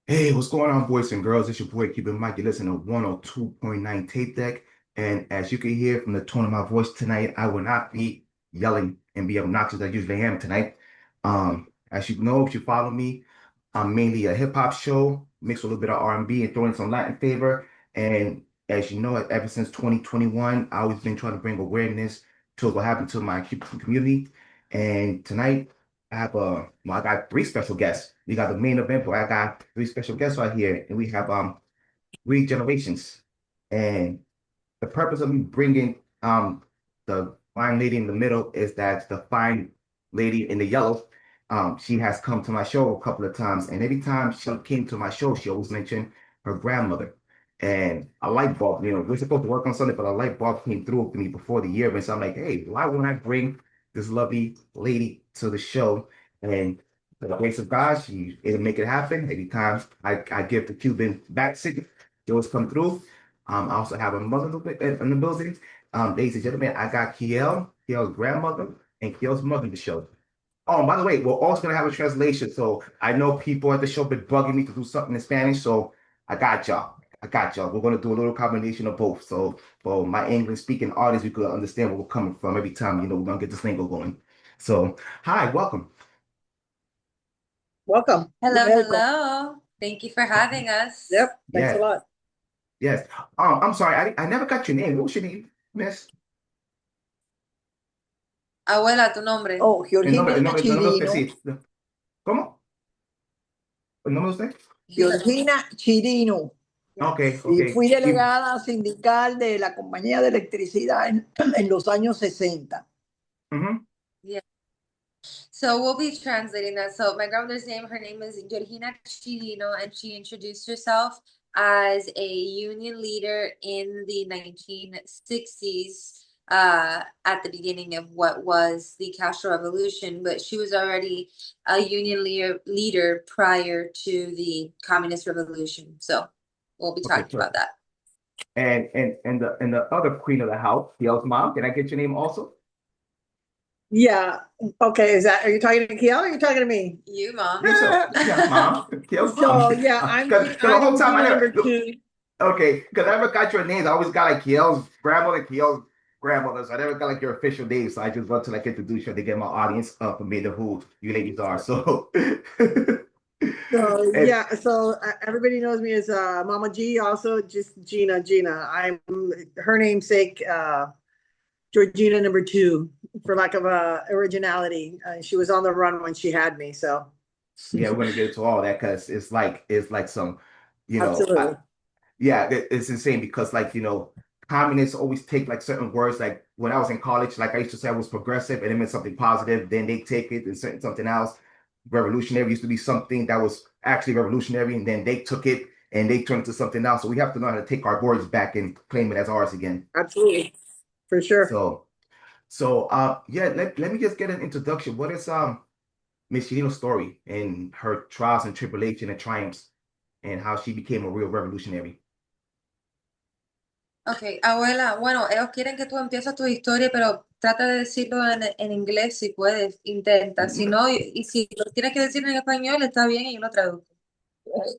Hey, what's going on, boys and girls? It's your boy Cuban Mike. You listen to 102.9 Tape Deck. And as you can hear from the tone of my voice tonight, I will not be yelling and be obnoxious as I usually am tonight. As you know, if you follow me, I'm mainly a hip hop show, mixed with a little bit of R&B and throw in some Latin flavor. And as you know, ever since 2021, I always been trying to bring awareness to what happened to my Cuban community. And tonight, I got three special guests. We got the main event, but I got three special guests right here, and we have three generations. And the purpose of me bringing the fine lady in the middle is that the fine lady in the yellow, she has come to my show a couple of times, and every time she came to my show, she always mentioned her grandmother. And a light bulb, we're supposed to work on Sunday, but a light bulb came through for me before the year. And so I'm like, hey, why wouldn't I bring this lovely lady to the show? And for the grace of God, it'll make it happen. Every time I give the Cuban back signal, she always come through. I also have a mother in the building. Ladies and gentlemen, I got Kiele's grandmother, and Kiele's mother in the show. Oh, and by the way, we're also gonna have a translation. So I know people at the show been bugging me to do something in Spanish. So I got y'all. I got y'all. We're gonna do a little combination of both. So for my English speaking audience, we could understand where we're coming from every time, we're gonna get this lingo going. So hi, welcome. Welcome. Hello, Welcome. hello. Thank you for having us. Yep. Thanks a Yeah, lot. yes. I'm sorry, I never got your name. What was your name, Miss? Abuela, tu nombre. Oh, Georgina El nombre de usted, Chirino. sí. ¿Cómo? ¿El nombre de usted? Georgina Chirino. Ok, ok. Y fui Y, delegada sindical de la compañía de electricidad en los años 60. ujú, Yeah. So we'll be translating that. So my grandmother's name, her name is Georgina Chirino, and she introduced herself as a union leader in the 1960s, at the beginning of what was the Castro Revolution, but she was already a union leader prior to the Communist Revolution. So we'll be okay, talking about perfect. that. And the other queen of the house, Gail's mom, can I get your name also? Yeah. Okay. Are you talking to Kiel or are you talking to me? You, mom. Yourself. Yeah, mom. Gail's mom. So yeah, Because the I'm whole time I Gina never, number two. okay, because I never got your names. I always got like Gail's grandmother, Gail's grandmother. So I never got like your official name. So I just want to like introduce you to get my audience up and know who you ladies are. So, So and yeah, so everybody knows me as Mama G. Also, just Gina. I'm her namesake. Georgina number two, for lack of originality. She was on the run when she had me, so yeah, we're gonna get into all that because it's like some, you know, I, absolutely. yeah, it's insane because like communists always take like certain words. Like when I was in college, like I used to say I was progressive and it meant something positive. Then they take it and say something else. Revolutionary used to be something that was actually revolutionary, and then they took it and they turned it to something else. So we have to know how to take our words back and claim it as ours again. Absolutely, for sure. So yeah, let me just get an introduction. What is Miss Chirino's story and her trials and tribulation and triumphs and how she became a real revolutionary? Ok, abuela, bueno, ellos quieren que tú empieces tu historia, pero trata de decirlo en inglés si puedes, intenta. Si no, y si lo tienes que decir en español, está bien y yo lo traduzco.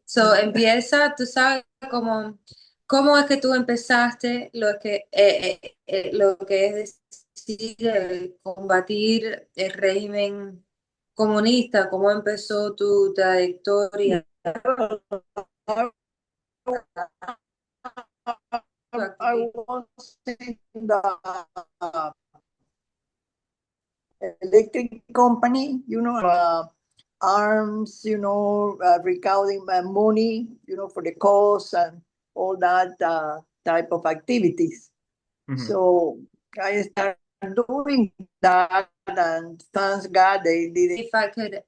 So, empieza, tú sabes cómo es que tú empezaste lo que es decir, combatir el régimen comunista, cómo empezó tu trayectoria, tu I activismo. was in the electric company, arms, recounting money, for the cause and all that type of activities. Mhm. So I started doing that, and thanks God they did it. If I could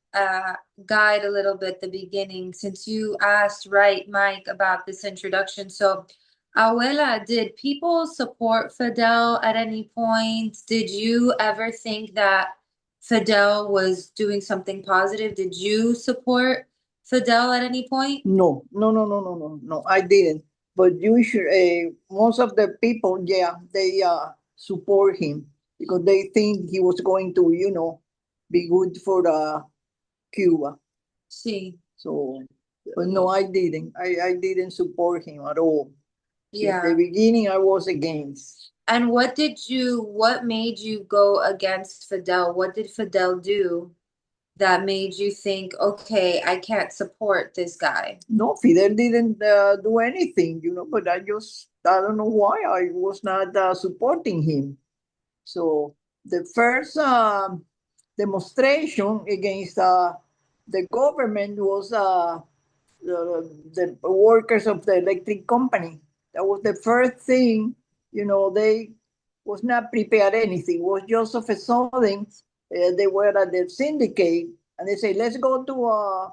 guide a little bit the beginning, since you asked, right, Mike, about this introduction. So, Abuela, did people support Fidel at any point? Did you ever think that Fidel was doing something positive? Did you support Fidel at any point? No, no, no, no, no, no, no, I didn't. But most of the people, yeah, they support him because they think he was going to, be good for Cuba. Sí. So But no, I didn't. I didn't support him at all. In Yeah. the beginning, I was against. And what made you go against Fidel? What did Fidel do that made you think, okay, I can't support this guy? No, Fidel didn't do anything, but I don't know why I was not supporting him. So the first demonstration against the government was the workers of the electric company. That was the first thing, they was not prepared anything. It was just of a sudden, they were at the syndicate and they say, let's go to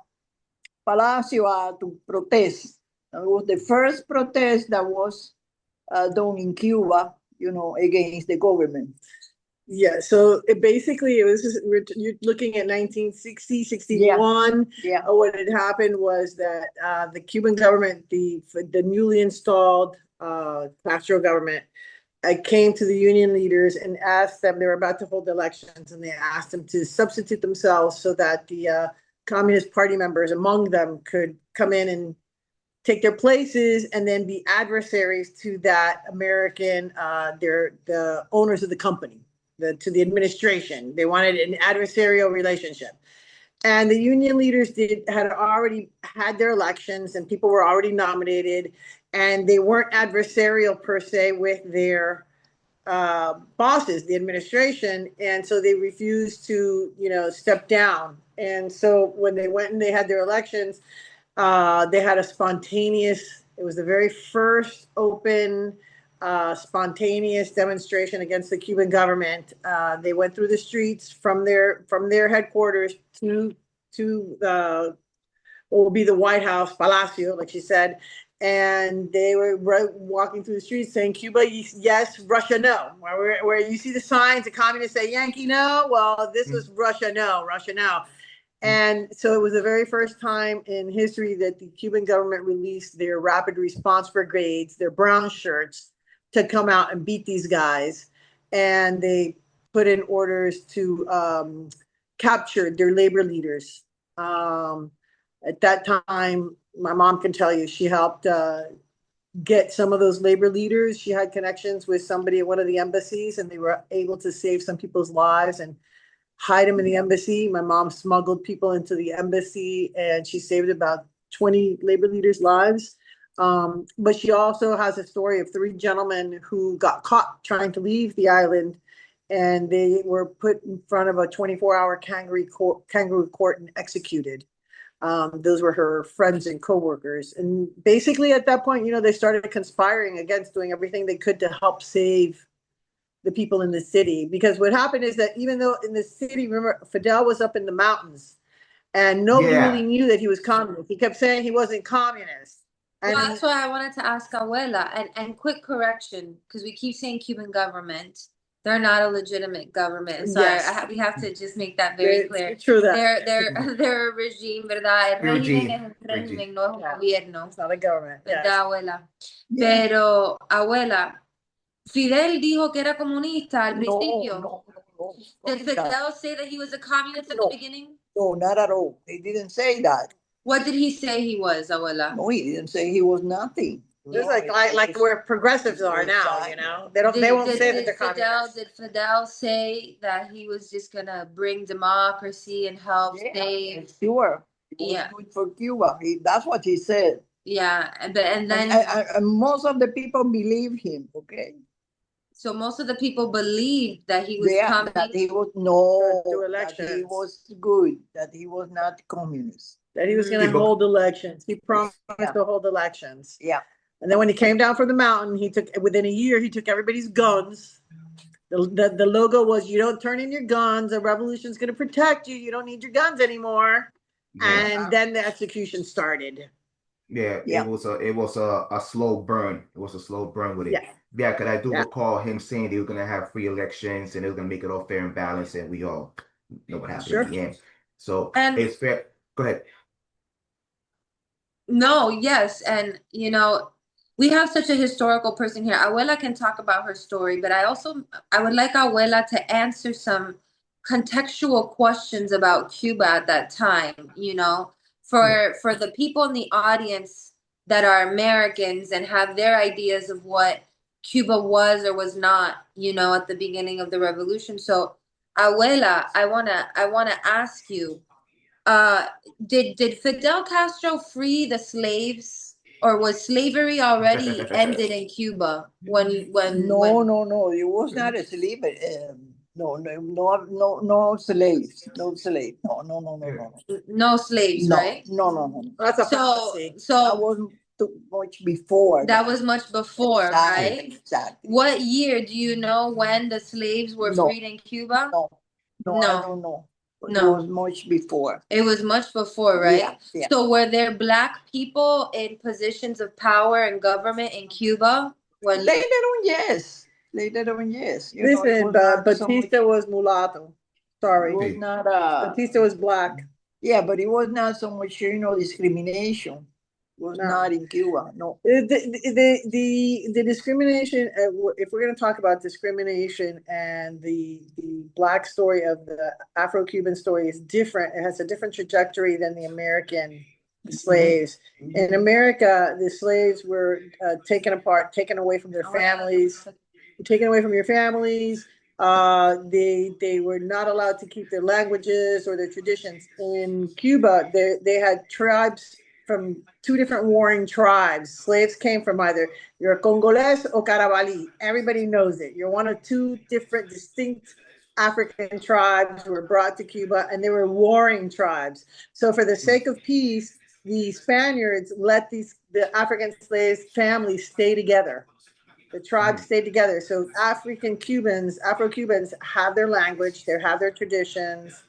Palacio to protest. And it was the first protest that was done in Cuba, against the government. Yeah, so it was just, you're looking at 1960, 61. Yeah. What had happened was that the Cuban government, the newly installed Castro government, came to the union leaders and asked them, they were about to hold elections, and they asked them to substitute themselves so that the Communist Party members among them could come in and take their places and then be adversaries to that American, the owners of the company, to the administration. They wanted an adversarial relationship. And the union leaders had already had their elections and people were already nominated, and they weren't adversarial per se with their bosses, the administration. And so they refused to, step down. And so when they went and they had their elections, they had it was the very first open, spontaneous demonstration against the Cuban government. They went through the streets from their headquarters to what will be the White House, Palacio, like she said. And they were walking through the streets saying, Cuba, yes, Russia, no. Where you see the signs, the communists say, Yankee, no. Well, this was Russia, no, Russia, no. And so it was the very first time in history that the Cuban government released their rapid response brigades, their brown shirts, to come out and beat these guys. And they put in orders to capture their labor leaders. At that time, my mom can tell you, she helped get some of those labor leaders. She had connections with somebody at one of the embassies, and they were able to save some people's lives and hide them in the embassy. My mom smuggled people into the embassy, and she saved about 20 labor leaders' lives. But she also has a story of 3 gentlemen who got caught trying to leave the island, and they were put in front of a 24-hour kangaroo court and executed. Those were her friends and coworkers. And basically at that point, they started conspiring against, doing everything they could to help save the people in the city. Because what happened is that even though in the city, remember, Fidel was up in the mountains and nobody really knew that he was communist. He kept saying he wasn't communist. Well, that's why I wanted to ask Abuela, and quick correction, because we keep saying Cuban government. They're not a legitimate government. So Yes. we have to just make that very clear. True that. They're a regime, ¿verdad? El régimen es un Regime. régimen, no es un gobierno. It's not a government. ¿Verdad, Yes. abuela? Pero, abuela, Fidel dijo que era comunista al principio. No. Did Fidel say that he was a communist at the beginning? No, not at all. He didn't say that. What did he say he was, abuela? No, he didn't say he was nothing. Just like where progressives are now, they won't say that they're communists. Did Fidel say that he was just gonna bring democracy and help save? Sure. It was good for Cuba. That's what he said. Yeah, and then and most of the people believe him. Okay. So most of the people believed that he was communist. That he was that he was good. That he was not communist. That he was going to hold elections. He promised to hold elections. Yeah. And then when he came down from the mountain, within a year, he took everybody's guns. The logo was, you don't turn in your guns. A revolution's going to protect you. You don't need your guns anymore. Yeah. And then the execution started. Yeah. It was a slow burn. It was a slow burn with it. Yeah, because I do recall him saying they were going to have free elections and they were going to make it all fair and balanced, and we all know what happened in the end. So it's fair. Go ahead. No, yes. And, we have such a historical person here. Abuela can talk about her story, but I would like Abuela to answer some contextual questions about Cuba at that time, for the people in the audience that are Americans and have their ideas of what Cuba was or was not, you know, at the beginning of the revolution. So, Abuela, I wanna ask you, did Fidel Castro free the slaves, or was slavery already ended in Cuba No, it was not a slave. No slaves, no slaves. No. no slaves, right? No. That's a So fallacy. That so was too much before. that was much before, right? Exactly. What year do you know when the slaves were No. freed in Cuba? No, I No. don't know. It No. was much before. It was much before, right? Yeah. So were there black people in positions of power and government in Cuba when Later on, yes. You know, it Listen, was but not so Batista much, was mulatto. Sorry. it was not Batista was black. yeah, but it was not so much, you know, discrimination. It was No. not in Cuba, no. The discrimination, if we're going to talk about discrimination, and the black story of the Afro-Cuban story is different. It has a different trajectory than the American slaves. In America, the slaves were taken apart, taken away from their families, taken away from your families. They were not allowed to keep their languages or their traditions. In Cuba, they had tribes from two different warring tribes. Slaves came from either you're Congolese or Carabalí. Everybody knows it. You're one of two different distinct African tribes who were brought to Cuba, and they were warring tribes. So for the sake of peace, the Spaniards let the African slaves families stay together. The tribes stayed together. So Afro-Cubans have their language, they have their traditions.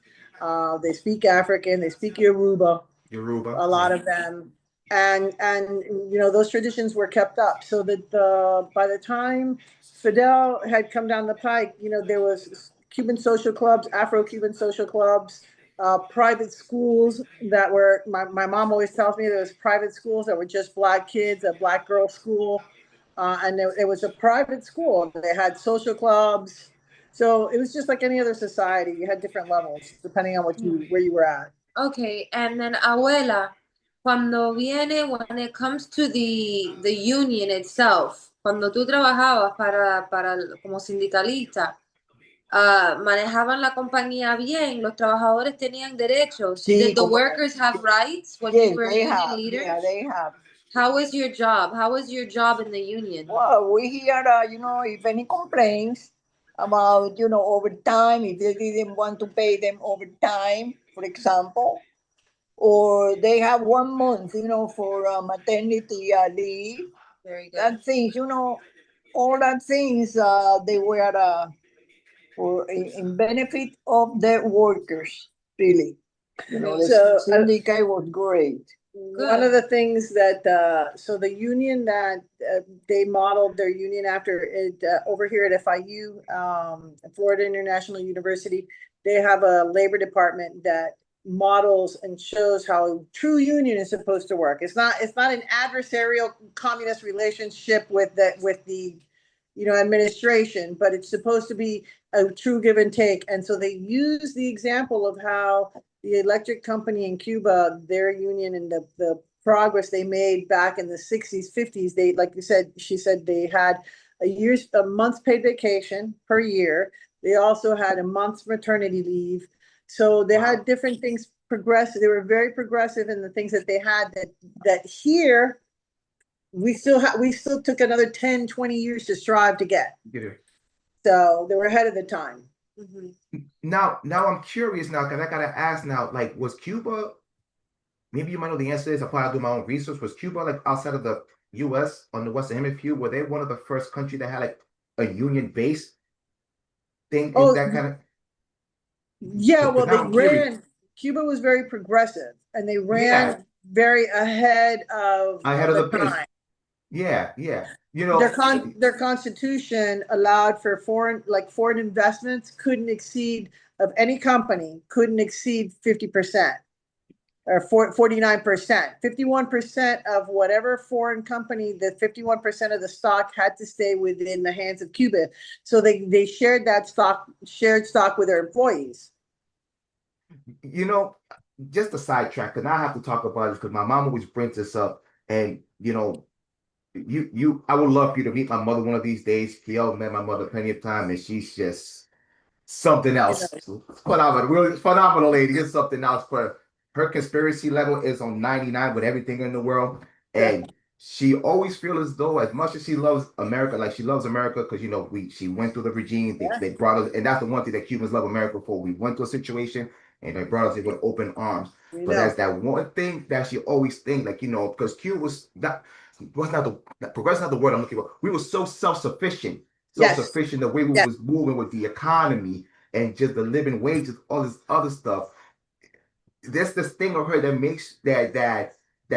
They speak African, they speak Yoruba, a lot of them. And you know, those traditions were kept up. So that by the time Fidel had come down the pike, you know, there was Cuban social clubs, Afro-Cuban social clubs, private schools that were, my mom always tells me there was private schools that were just black kids, a black girls school. And it was a private school. They had social clubs. So it was just like any other society. You had different levels depending on where you were at. Okay, and then Abuela, when it comes to the union itself, cuando tú trabajabas como sindicalista, manejaban la compañía bien, los trabajadores tenían derechos. Sí, Did the workers have rights when you were a union leader? Yeah, they have. How was your job? How was your job in the union? Well, we hear, you know, if any complaints about, you know, overtime, if they didn't want to pay them overtime, for example, or they have 1 month, you know, for maternity leave. Very good. That things, you know, all that things, they were for in benefit of the workers, really. You know, the syndicate was great. One of the things that so the union that they modeled their union after it over here at FIU, Florida International University, they have a labor department that models and shows how a true union is supposed to work. It's not an adversarial communist relationship with the you know, administration, but it's supposed to be a true give and take. And so they use the example of how the electric company in Cuba, their union, and the progress they made back in the 60s, 50s, they, like you said, she said they had a month's paid vacation per year. They also had a month's maternity leave. So they had different things progressive. They were very progressive in the things that they had that here we still took another 10, 20 years to strive to get. So they were ahead of the time. Mm-hmm. Now I'm curious now, because I gotta ask now, like, was Cuba, maybe you might know the answer to this, I'll probably do my own research, was Cuba like outside of the US on the Western Hemisphere, were they one of the first countries that had like a union based thing? Oh, that kind of yeah, well, Cuba was very progressive, and they ran very ahead of the time. Yeah. You know, their constitution allowed for foreign investments couldn't exceed, of any company, couldn't exceed 50% or 49%. 51% of whatever foreign company, the 51% of the stock had to stay within the hands of Cuba. So they shared stock with their employees. You know, just a sidetrack, because I have to talk about this because my mom always brings this up, and I would love for you to meet my mother one of these days. Kiele met my mother plenty of time, and she's just something else. It's phenomenal, really phenomenal lady. It's something else. But her conspiracy level is on 99 with everything in the world, and she always feels as though, as much as she loves America, like she loves America, because she went through the regime. They brought us, and that's the one thing that Cubans love America for. We went through a situation, and they brought us in with open arms. But that's that one thing that she always thinks, like, because Cuba was not progress, not the word I'm looking for. We were so self-sufficient. Self-sufficient, the way we was moving with the economy and just the living wages, all this other stuff. That's this thing of her that makes that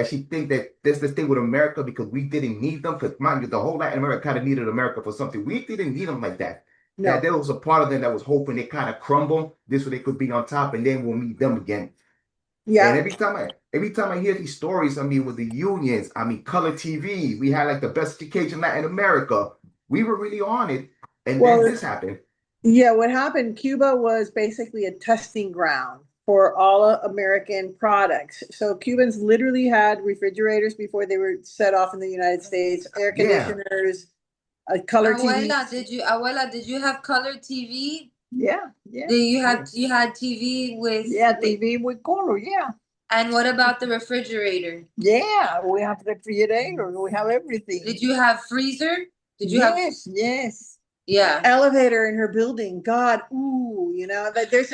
she think that there's this thing with America because we didn't need them. Because mind you, the whole Latin America kind of needed America for something. We didn't need them like that. No. That there was a part of them that was hoping they kind of crumble, this way they could be on top, and then we'll meet them again. Yeah. And every time I hear these stories, I mean, with the unions, I mean, color TV, we had like the best education in Latin America. We were really on it, and then this happened. Yeah, what happened? Cuba was basically a testing ground for all American products. So Cubans literally had refrigerators before they were set off in the United States, air conditioners, color TV. Abuela, did you have color TV? Yeah. You had TV with TV with color, And what about the refrigerator? Yeah, we have refrigerator, we have everything. Did you have freezer? Yes. Yeah. Elevator in her building. God, there's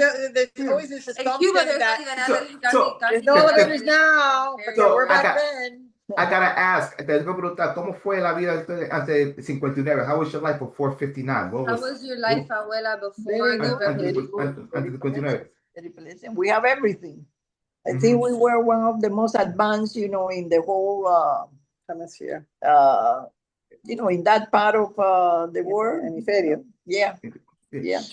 always this assumption there's no elevators now, but there were back then. I gotta ask, ¿cómo fue la vida antes de 59? How was your life before 59? How was your life, abuela, before antes de 59? Very pleasant. We have everything. I think we were one of the most advanced, in the whole hemisphere. In that part of the world. Hemisferio. Yeah.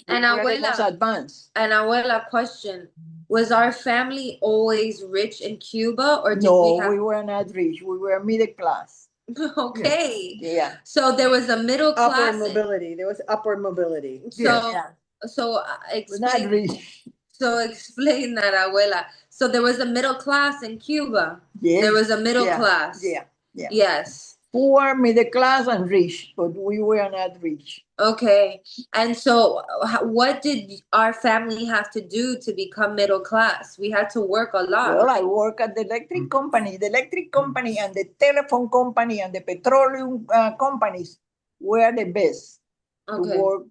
And abuela, question. Was our family always rich in Cuba, or did we were not rich. We were middle class. Okay. Yeah. So there was a middle class. Upward mobility. There was upward mobility. So explain. Not rich. So explain that, abuela. So there was a middle class in Cuba. Yes. There was a middle class. Yeah. Yes. Poor, middle class, and rich, but we were not rich. Okay. And so what did our family have to do to become middle class? We had to work a lot. Well, I work at the electric company. The electric company and the telephone company and the petroleum companies were the best to work.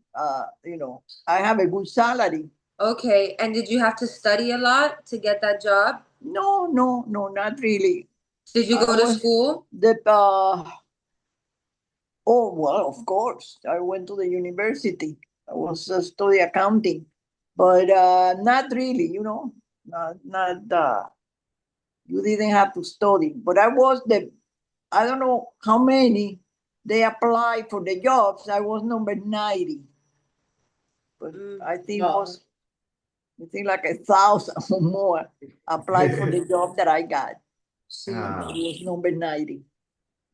I have a good salary. Okay. And did you have to study a lot to get that job? No, not really. Did you go to school? Of course. I went to the university. I was study accounting, but not really, not you didn't have to study. But I don't know how many they applied for the jobs. I was number 90. But I think like 1,000 or more applied for the job that I got. It was number 90.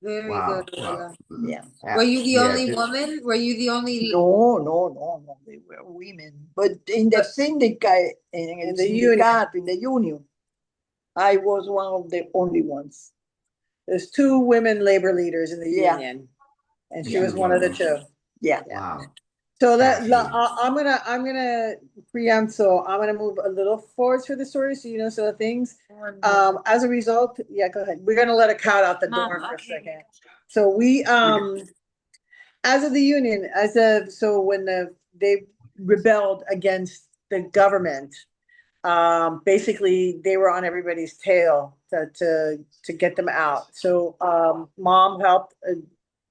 Very good. Wow. Yeah. Were you the only woman? Were you the only? No. They were women. But in the syndicate, in the union, I was one of the only ones. There's 2 women labor leaders in the union, and she was one of the 2. Yeah. Wow. So I'm gonna preempt. So I'm gonna move a little forward for the story, so the things. As a result, go ahead. We're gonna let a cat out the door for a second. So we as of the union, when they rebelled against the government, basically they were on everybody's tail to get them out. So Mom helped a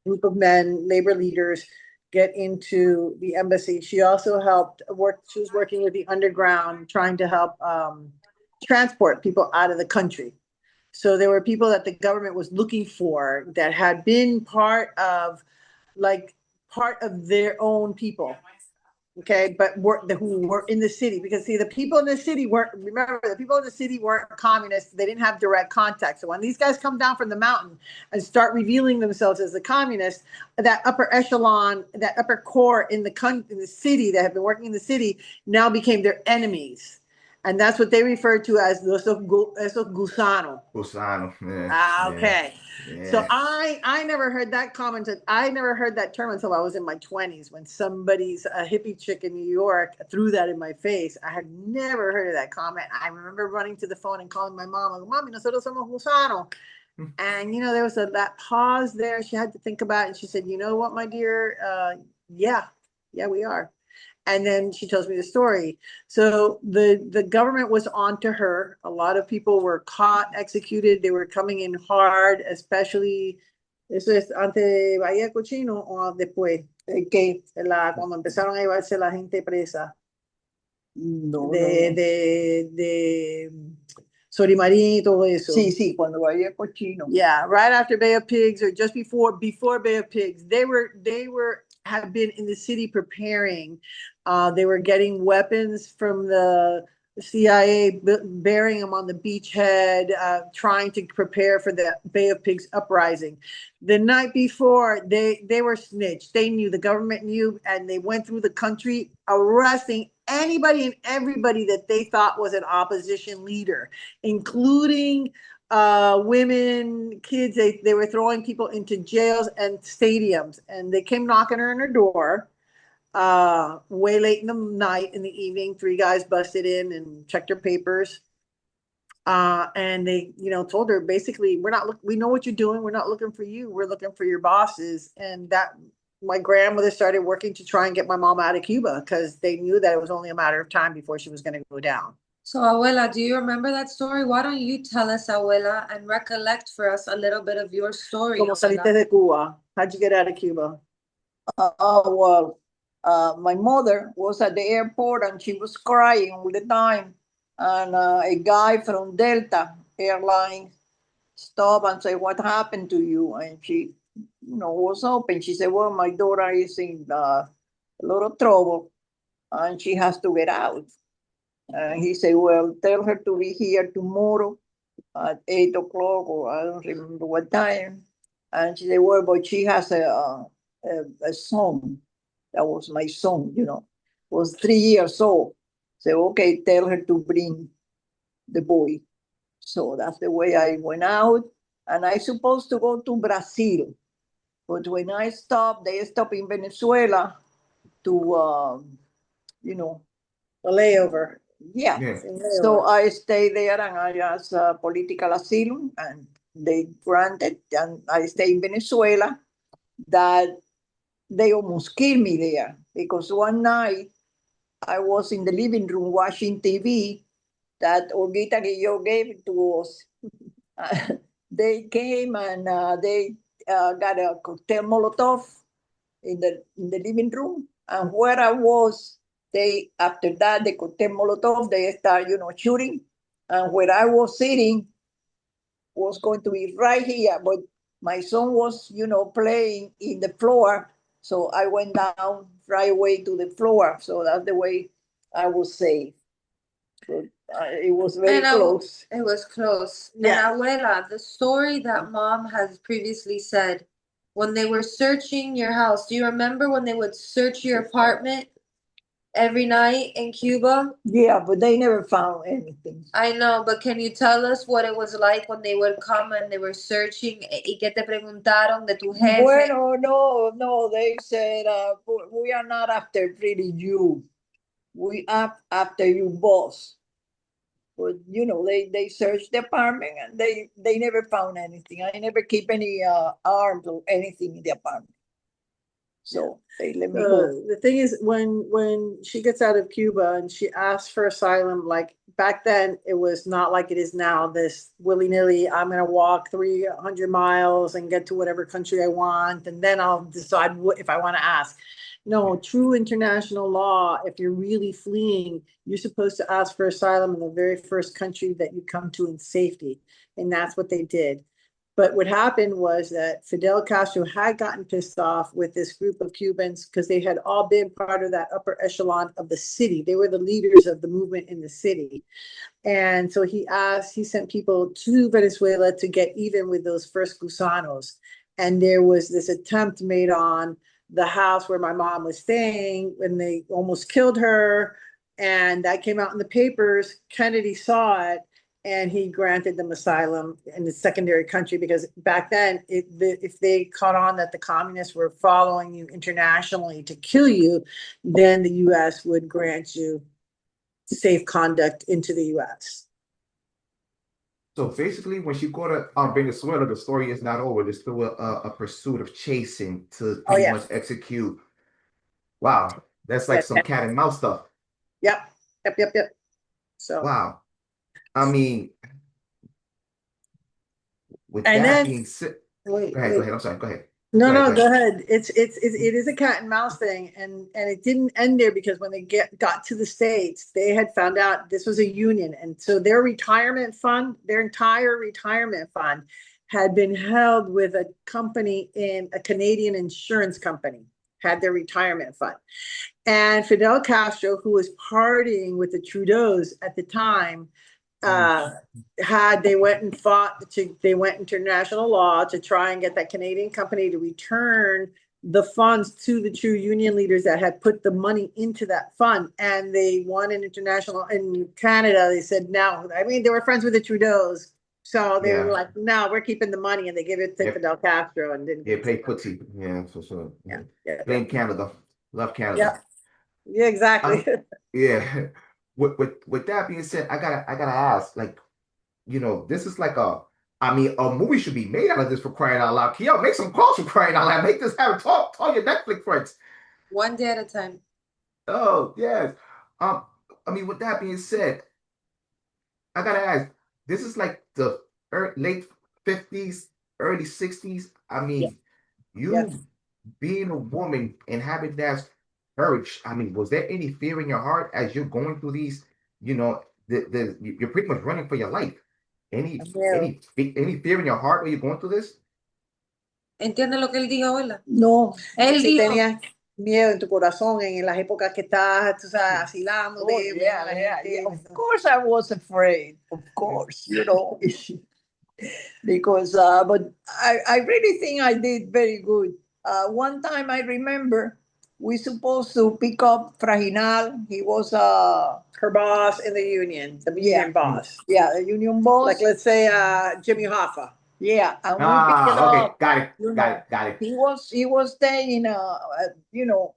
group of men, labor leaders, get into the embassy. She also helped work. She was working with the underground, trying to help transport people out of the country. So there were people that the government was looking for that had been part of their own people. Okay, but who were in the city, because the people in the city weren't communists. They didn't have direct contact. So when these guys come down from the mountain and start revealing themselves as the communists, that upper echelon, that upper core in the city that have been working in the city now became their enemies. And that's what they refer to as esos gusanos. Gusano. Yeah. Ah, Yeah. okay. Yeah. So I never heard that comment. I never heard that term until I was in my 20s when somebody's a hippie chick in New York threw that in my face. I had never heard of that comment. I remember running to the phone and calling my mom. I go, Mommy, nosotros somos gusano. And there was that pause there. She had to think about it. And she said, you know what, my dear? Yeah, we are. And then she tells me the story. So the government was on to her. A lot of people were caught, executed. They were coming in hard, especially, eso es antes de Bahía Cochino o después, cuando empezaron a llevarse la gente presa de Sorimarín y todo eso. Sí, cuando Bahía Cochino. Yeah, right after Bay of Pigs or just before Bay of Pigs, they have been in the city preparing. They were getting weapons from the CIA, burying them on the beachhead, trying to prepare for the Bay of Pigs uprising. The night before, they were snitched. They knew, the government knew, and they went through the country arresting anybody and everybody that they thought was an opposition leader, including women, kids. They were throwing people into jails and stadiums, and they came knocking on her door way late in the night, in the evening. 3 guys busted in and checked her papers, and they told her basically, we know what you're doing, we're not looking for you, we're looking for your bosses. And that my grandmother started working to try and get my mom out of Cuba because they knew that it was only a matter of time before she was going to go down. So, Abuela, do you remember that story? Why don't you tell us, Abuela, and recollect for us a little bit of your story? Como saliste de Cuba? How'd you get out of Cuba? Well, my mother was at the airport and she was crying all the time. And a guy from Delta Airlines stopped and said, what happened to you? And she, was open. She said, well, my daughter is in a lot of trouble and she has to get out. And he said, well, tell her to be here tomorrow at 8 o'clock, or I don't remember what time. And she said, well, but she has a son. That was my son, was 3 years old. So, okay, tell her to bring the boy. So that's the way I went out. And I supposed to go to Brazil. But when I stopped, they stopped in Venezuela to, A layover. Yeah. Yeah. So I stayed there and I asked political asylum and they granted, and I stayed in Venezuela. That they almost killed me there because one night I was in the living room watching TV that Olguita Guillot gave to us. They came and they got a cocktail Molotov in the living room, and where I was, they, after that, the cocktail Molotov, they start, shooting, and where I was sitting was going to be right here, but my son was, playing in the floor, so I went down right away to the floor, so that's the way I was safe. But it was very close. It was close. Yeah. And Abuela, the story that Mom has previously said, when they were searching your house, do you remember when they would search your apartment every night in Cuba? Yeah, but they never found anything. I know, but can you tell us what it was like when they would come and they were searching? ¿Y qué te preguntaron de tu jefe? Bueno, no, they said, we are not after really you. We are after your boss. But, they searched the apartment and they never found anything. I never keep any arms or anything in the apartment. So they let me go. The thing is, when she gets out of Cuba and she asks for asylum, like back then, it was not like it is now. This willy-nilly, I'm going to walk 300 miles and get to whatever country I want, and then I'll decide if I want to ask. No, true international law, if you're really fleeing, you're supposed to ask for asylum in the very first country that you come to in safety. And that's what they did. But what happened was that Fidel Castro had gotten pissed off with this group of Cubans because they had all been part of that upper echelon of the city. They were the leaders of the movement in the city. And so he sent people to Venezuela to get even with those first gusanos. And there was this attempt made on the house where my mom was staying when they almost killed her. and that came out in the papers. Kennedy saw it, and he granted them asylum in the secondary country, because back then, if they caught on that the communists were following you internationally to kill you, then the U.S. would grant you safe conduct into the U.S. So basically, when she go to Venezuela, the story is not over. There's still a pursuit of chasing to Oh, pretty yeah. much execute. Wow, that's like Yeah. some cat and mouse stuff. Yep. So, Wow. I mean, with and that then being said, wait. go ahead. I'm sorry. Go ahead. No, Go go ahead. ahead. It is a cat and mouse thing, and it didn't end there, because when they got to the States, they had found out this was a union, and so their retirement fund, their entire retirement fund, had been held with a company in a Canadian insurance company, had their retirement fund, and Fidel Castro, who was partying with the Trudeaus at the time, they went international law to try and get that Canadian company to return the funds to the true union leaders that had put the money into that fund, and they won an international in Canada. They said, no, I mean, they were friends with the Trudeaus, so they were like, no, we're keeping the money, and they gave it to Fidel Castro and didn't play footsie. Yeah, for sure. Blame Canada. Love Canada. Yeah, exactly. Yeah. With that being said, I gotta ask, like, this is like a movie should be made out of this, for crying out loud. Kiele, make some calls, for crying out loud. Make this happen. Talk your Netflix friends. One day at a time. Oh, yes. With that being said, I gotta ask, this is like the late 50s, early 60s. You being a woman and having that courage, was there any fear in your heart as you're going through these, you're pretty much running for your life? Any fear in your heart when you're going through this? ¿Entiendes lo que él dijo, verdad? No, Él si dijo, tenías miedo en tu corazón en las épocas que estás, tú sabes, asilando Of course I was afraid, of course, because, but I really think I did very good. One time I remember we supposed to pick up Frajinal. He was her boss in the union boss. Yeah, the union boss. Like, let's say Jimmy Hoffa. Yeah, and we picked it okay, up. Got it. He was staying in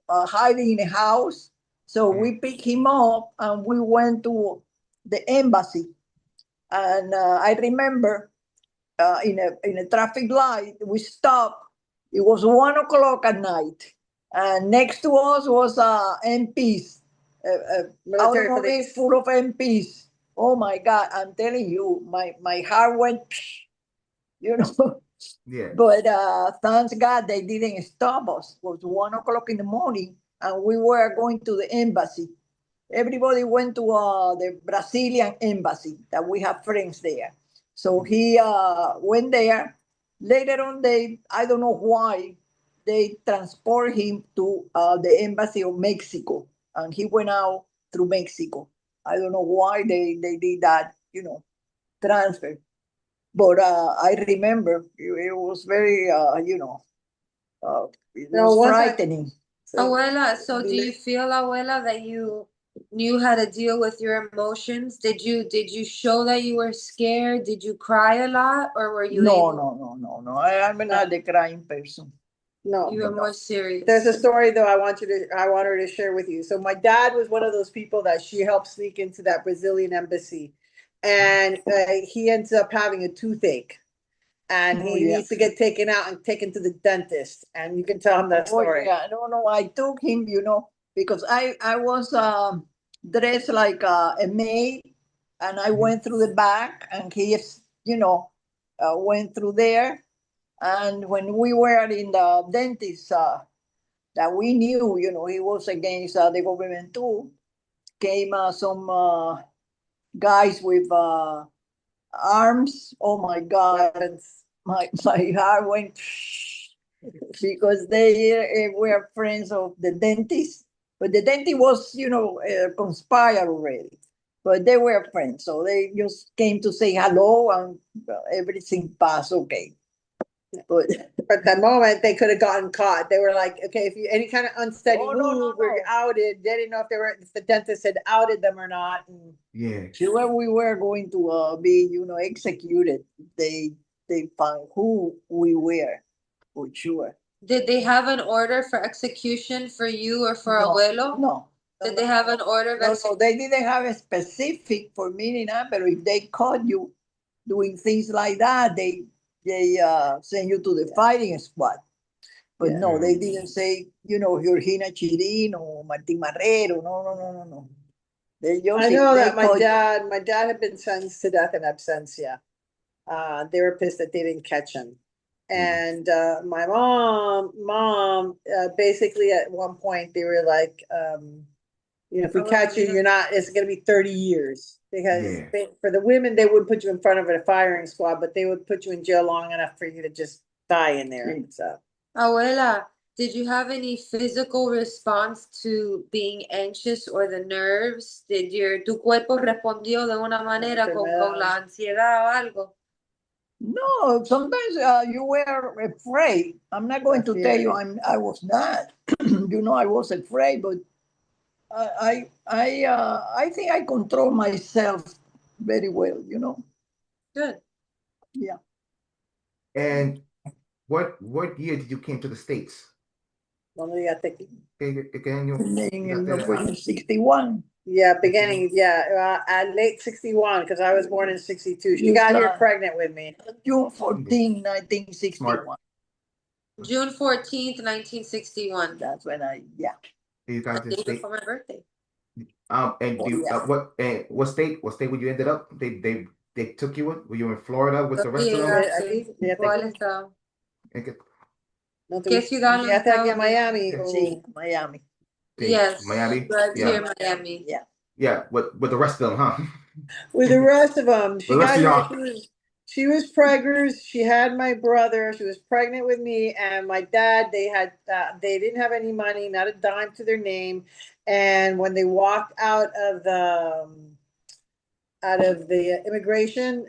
hiding in a house. So we picked him up and we went to the embassy. And I remember in a traffic light, we stopped. It was 1 o'clock at night, and next to us was MPs, automobile full of MPs. Oh my God! I'm telling you, my heart went. Yeah. But thanks God they didn't stop us. It was 1 o'clock in the morning, and we were going to the embassy. Everybody went to the Brazilian embassy, that we have friends there. So he went there. Later on, I don't know why, they transport him to the embassy of Mexico, and he went out through Mexico. I don't know why they did that, transfer. But I remember it was very, it was frightening. Abuela, so do you feel, Abuela, that you knew how to deal with your emotions? Did you show that you were scared? Did you cry a lot, or were you No. I'm not the crying person. No, you were more serious. There's a story though I want her to share with you. So my dad was one of those people that she helped sneak into that Brazilian embassy, and he ends up having a toothache, and he needs to get taken out and taken to the dentist. And you can tell him that story. Yeah, no, I took him, because I was dressed like a maid, and I went through the back, and he, went through there. And when we were in the dentist, that we knew, he was against the government too, came some guys with arms. Oh my God, my heart went because they were friends of the dentist, but the dentist was, conspired already. But they were friends, so they just came to say hello, and everything passed okay. But At that moment, they could have gotten caught. They were like, okay, if you any kind of unsteady Oh, no, move, no, we're no. outed. They didn't know if the dentist had outed them or not. And Yeah. sure we were going to be, executed. They found who we were, for sure. Did they have an order for execution for you or for No, abuelo? no. Did they have an order of No, execution? they didn't have a specific for me, but if they caught you doing things like that, they send you to the fighting squad. But Yeah. no, they didn't say, Georgina Chirino, Martin Marrero. No, no, no, no, no. They just I know they that my caught you. dad had been sentenced to death in absentia. They were pissed that they didn't catch him. And my mom, basically at one point they were like, if we catch you, it's going to be 30 years. Because Yeah. for the women, they wouldn't put you in front of a firing squad, but they would put you in jail long enough for you to just die in there. So, Abuela, did you have any physical response to being anxious or the nerves? Tu cuerpo respondió de una manera con la ansiedad o algo? No, sometimes you were afraid. I'm not going to tell you I was not. I was afraid, but I think I control myself very well. Good. Yeah. And what year did you came to the States? ¿Dónde llegaste aquí? ¿Qué año llegaste acá? In 61. Yeah, beginning, at late 61, because I was born in 62. She got here pregnant with me. June 14, 1961. June 14th, 1961. That's when You got The to day state. before my birthday. And what state would you ended up? They took you in? Were you in Florida with the rest of them? ¿Cuál estado? And get- No, ¿Qué ciudad en los llegaste aquí a Estados Miami. Sí, Miami. Yes. Miami? Right Yeah. here in Miami. Yeah. Yeah, with the rest of them, huh? With the rest of them. She The rest got of here. y'all. She was preggers. She had my brother. She was pregnant with me and my dad. They didn't have any money, not a dime to their name. And when they walked out of the immigration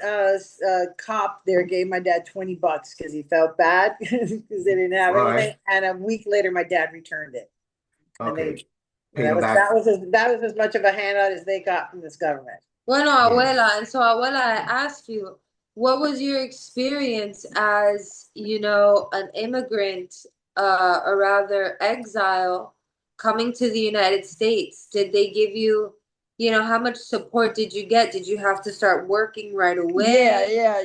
cop there gave my dad $20 because he felt bad because they didn't have All anything. right. And a week later, my dad returned it. Okay. And that was as much of a handout as they got from this government. Bueno, abuela, and so abuela, I asked you, what was your experience as, an immigrant, or rather exile coming to the United States? Did they give you, how much support did you get? Did you have to start working right away? Yeah.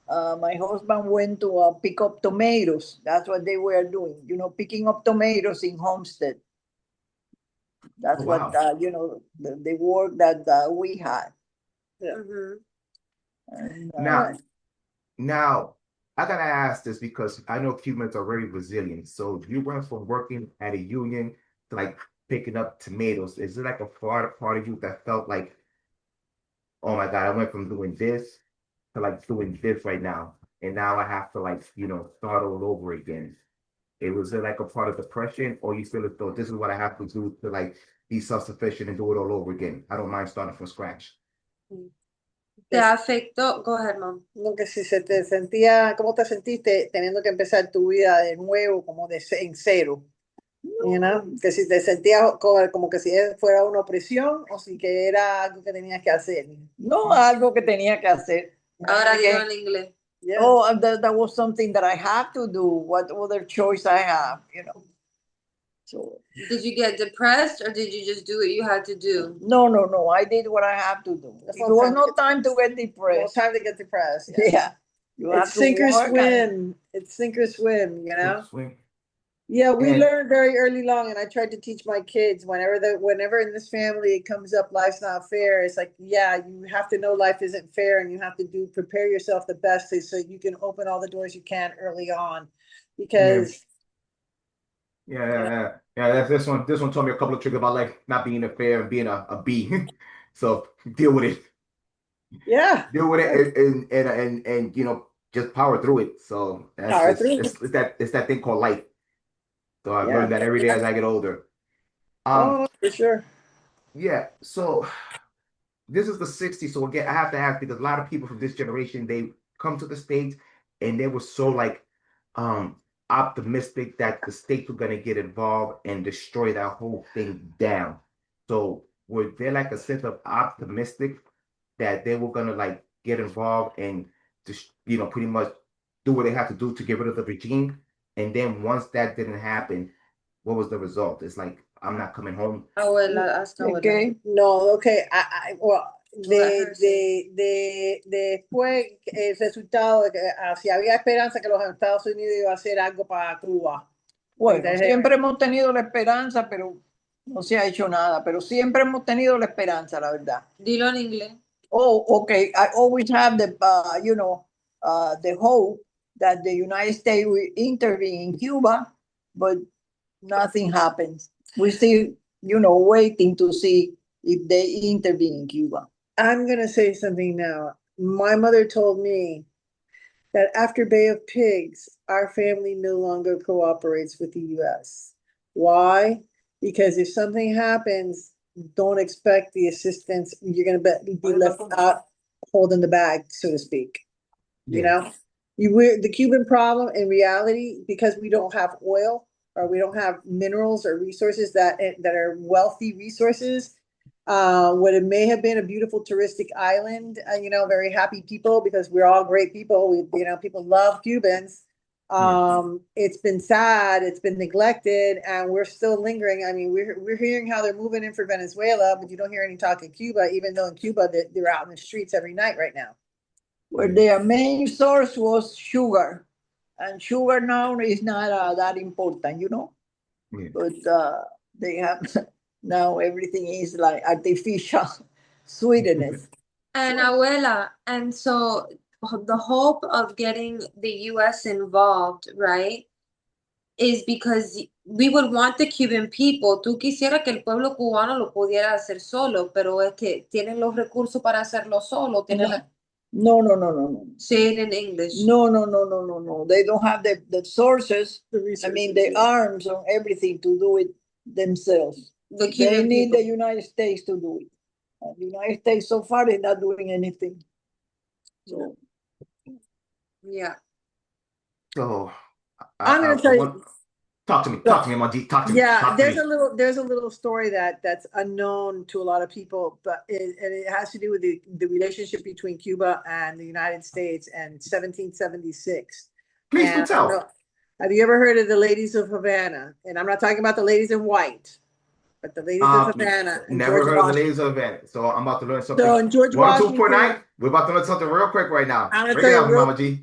My husband went to pick up tomatoes. That's what they were doing, picking up tomatoes in Homestead. That's wow. what, the work that we had. Mhm. And, Now, I gotta ask this because I know Cubans are very resilient. So you went from working at a union to like picking up tomatoes. Is it like a part of you that felt like, oh my God, I went from doing this to like doing this right now, and now I have to like start all over again? It was like a part of depression, or you feel as though this is what I have to do to like be self-sufficient and do it all over again? I don't mind starting from scratch. ¿Te afectó? Go ahead, mom. Lo que si se te sentía, ¿cómo te sentiste teniendo que empezar tu vida de nuevo, como en cero? Que si te sentías como que si fuera una opresión o si que era algo que tenías que hacer. No, algo que tenía que hacer. Ahora digo en inglés. Yeah. Oh, that was something that I have to do. What other choice I have, So Did you get depressed or did you just do what you had to do? no. I did what I have to do. It was no time to get depressed. No time to get depressed. Yeah. It's sink or swim. It's sink or swim, Swing. Yeah, we learned very early on, and I tried to teach my kids whenever in this family it comes up, life's not fair. It's like, yeah, you have to know life isn't fair, and you have to prepare yourself the best so you can open all the doors you can early on, because. Yeah. This one told me a couple of tricks about like not being a fair and being a B. So deal with it. Yeah. Deal with it and just power through it. So it's that thing called life. So I've learned that every day as I get older. For sure. Yeah. So this is the 60s. So again, I have to ask because a lot of people from this generation, they come to the States, and they were so like optimistic that the states were gonna get involved and destroy that whole thing down. So were there like a sense of optimistic that they were gonna like get involved and just pretty much do what they have to do to get rid of the regime? And then once that didn't happen, what was the result? It's like I'm not coming home. Abuela, ask abuela. Okay. No, okay, well, Let her say. después el resultado de que si había esperanza que los Estados Unidos iban a hacer algo para Cuba. Bueno, Entonces, siempre hemos tenido la esperanza, pero no se ha hecho nada. Pero siempre hemos tenido la esperanza, la verdad. Dilo en inglés. Oh, okay. I always have the, the hope that the United States will intervene in Cuba, but nothing happens. We still, waiting to see if they intervene in Cuba. I'm going to say something now. My mother told me that after Bay of Pigs, our family no longer cooperates with the U.S. Why? Because if something happens, don't expect the assistance. You're going to be left out holding the bag, so to speak. You know, the Cuban problem in reality, because we don't have oil or we don't have minerals or resources that are wealthy resources. What it may have been a beautiful touristic island, very happy people because we're all great people. People love Cubans. It's been sad, it's been neglected, and we're still lingering. I mean, we're hearing how they're moving in for Venezuela, but you don't hear any talk in Cuba, even though in Cuba they're out in the streets every night right now. Where their main source was sugar, and sugar now is not that important, Yeah. But they have now everything is like artificial sweetness. And abuela, and so the hope of getting the US involved, right, is because we would want the Cuban people. Tú quisieras que el pueblo cubano lo pudiera hacer solo, pero es que tienen los recursos para hacerlo solo. No. Say it in English. No. They don't have the sources. The I mean, the arms and everything to do it themselves. The They Cuban need people. the United States to do it. And the United States so far is not doing anything. So Yeah. So I'm going to tell you. Talk to me, MG. Talk to me. Yeah, Talk to there's me. a little story that's unknown to a lot of people, but it has to do with the relationship between Cuba and the United States and 1776. Please And do tell. have you ever heard of the ladies of Havana? And I'm not talking about the ladies in white, but the ladies of Havana. And Never George heard of the Washington. ladies of Havana. So I'm about to learn something. So in George 102.9, Washington, we're about to learn something real quick right now. I'm gonna Break it tell down, you Mama G.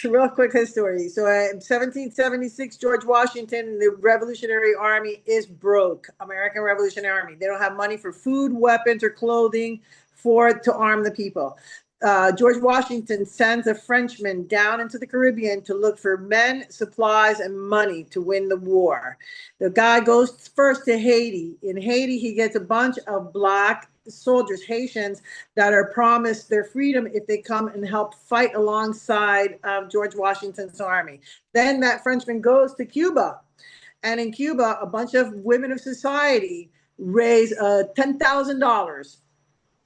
real quick history. So in 1776, George Washington, the Revolutionary Army is broke. American Revolutionary Army. They don't have money for food, weapons, or clothing to arm the people. George Washington sends a Frenchman down into the Caribbean to look for men, supplies, and money to win the war. The guy goes first to Haiti. In Haiti, he gets a bunch of black soldiers, Haitians, that are promised their freedom if they come and help fight alongside George Washington's army. Then that Frenchman goes to Cuba. And in Cuba, a bunch of women of society raise $10,000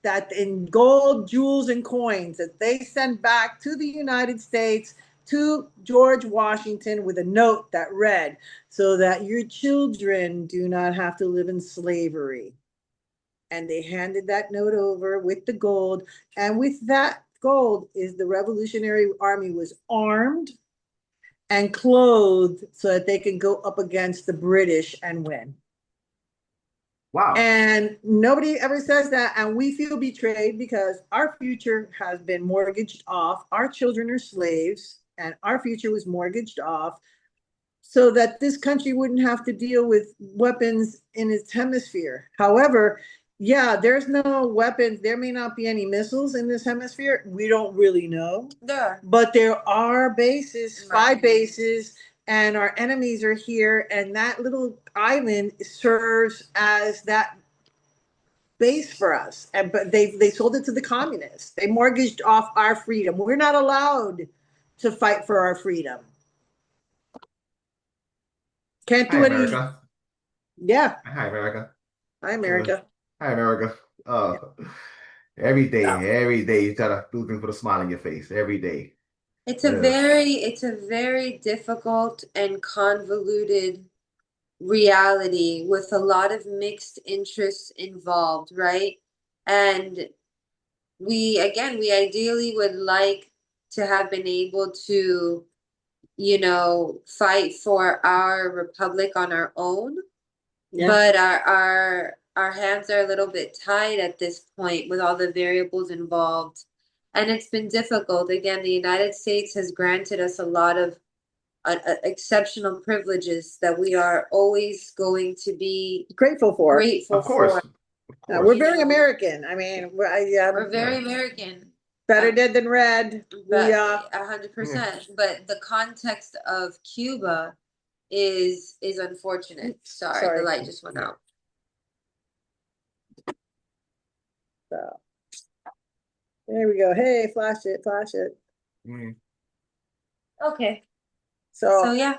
that in gold, jewels, and coins that they send back to the United States to George Washington with a note that read, so that your children do not have to live in slavery. And they handed that note over with the gold. And with that gold is the Revolutionary Army was armed and clothed so that they could go up against the British and win. Wow. And nobody ever says that. And we feel betrayed because our future has been mortgaged off. Our children are slaves and our future was mortgaged off so that this country wouldn't have to deal with weapons in its hemisphere. However, yeah, there's no weapons. There may not be any missiles in this hemisphere. We don't really know. There. But there are bases, spy Right. bases, and our enemies are here. And that little island serves as that base for us. But they sold it to the communists. They mortgaged off our freedom. We're not allowed to fight for our freedom. Can't do Hi, it. America. Yeah. Hi, America. Hi, America. Hi, America. Every day, you gotta do things with a smile on your face. Every day. It's It is. it's a very difficult and convoluted reality with a lot of mixed interests involved, right? And we ideally would like to have been able to, fight for our republic on our own, Yeah. but our hands are a little bit tied at this point with all the variables involved. And it's been difficult. Again, the United States has granted us a lot of exceptional privileges that we are always going to be Grateful for. grateful Of course. for. Of course. We're very You know. American. I mean, We're very American. better dead than red. But We 100%. But the context of Cuba is unfortunate. Sorry, Sorry. the light just went out. So there we go. Hey, flash it. Mm, Okay. So So yeah.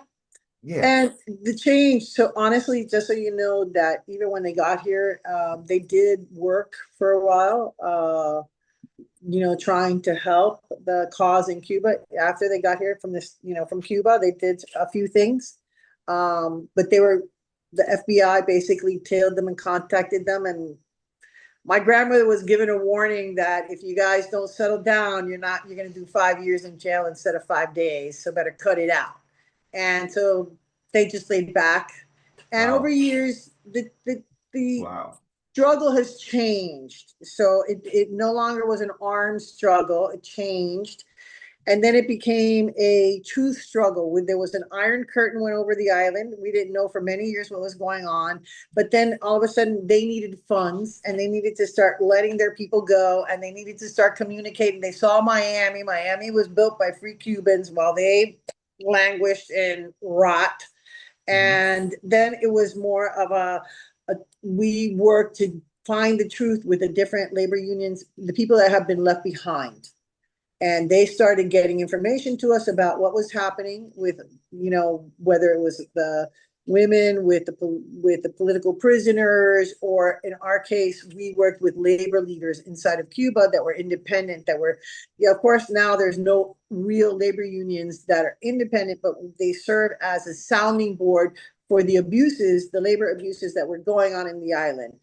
yeah. and the change. So honestly, just so you know, that even when they got here, they did work for a while. Trying to help the cause in Cuba after they got here from Cuba. They did a few things. But the FBI basically tailed them and contacted them. And my grandmother was given a warning that if you guys don't settle down, you're going to do 5 years in jail instead of 5 days. So better cut it out. And so they just laid back. And Wow. over years, the Wow. struggle has changed. So it no longer was an armed struggle. It changed. And then it became a truth struggle. There was an iron curtain went over the island. We didn't know for many years what was going on. But then all of a sudden they needed funds and they needed to start letting their people go and they needed to start communicating. They saw Miami. Miami was built by free Cubans while they languished in rot. And then it was more of we worked to find the truth with the different labor unions, the people that have been left behind. And they started getting information to us about what was happening with, whether it was the women with the political prisoners, or in our case, we worked with labor leaders inside of Cuba that were independent, of course, now there's no real labor unions that are independent, but they serve as a sounding board for the labor abuses that were going on in the island.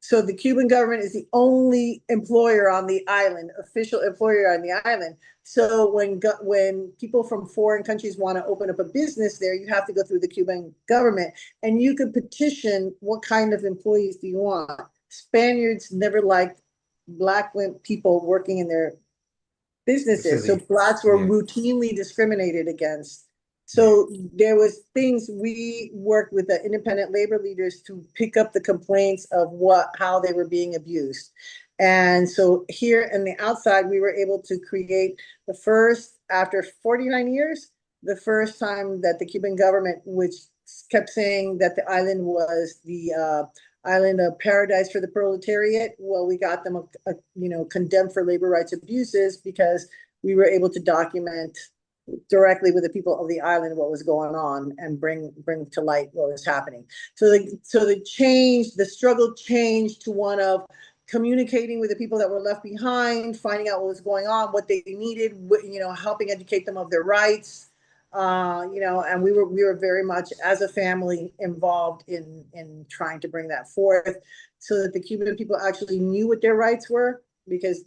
So the Cuban government is the only employer on the island, official employer on the island. So when people from foreign countries want to open up a business there, you have to go through the Cuban government, and you could petition what kind of employees do you want. Spaniards never liked Black people working in their businesses, so Blacks were routinely discriminated against. So there was things we worked with the independent labor leaders to pick up the complaints of how they were being abused. And so here in the outside, we were able to create after 49 years, the first time that the Cuban government, which kept saying that the island was the island of paradise for the proletariat, well, we got them, condemned for labor rights abuses because we were able to document directly with the people of the island what was going on and bring to light what was happening. So the struggle changed to one of communicating with the people that were left behind, finding out what was going on, what they needed, helping educate them of their rights. And we were very much as a family involved in trying to bring that forth so that the Cuban people actually knew what their rights were, because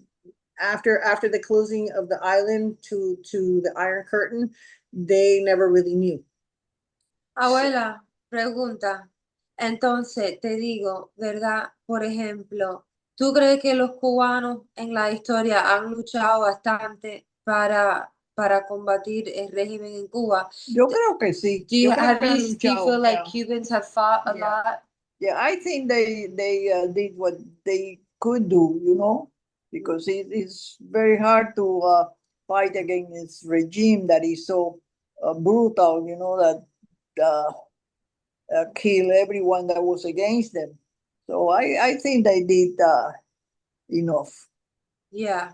after the closing of the island to the Iron Curtain, they never really knew. Abuela, pregunta. Entonces, te digo, ¿verdad? Por ejemplo, ¿tú crees que los cubanos en la historia han luchado bastante para combatir el régimen en Cuba? Yo creo que sí. Do you luchado, feel like Cubans have fought a lot? Yeah, I think they did what they could do, because it is very hard to fight against this regime that is so brutal, that kill everyone that was against them. So I think they did enough. Yeah.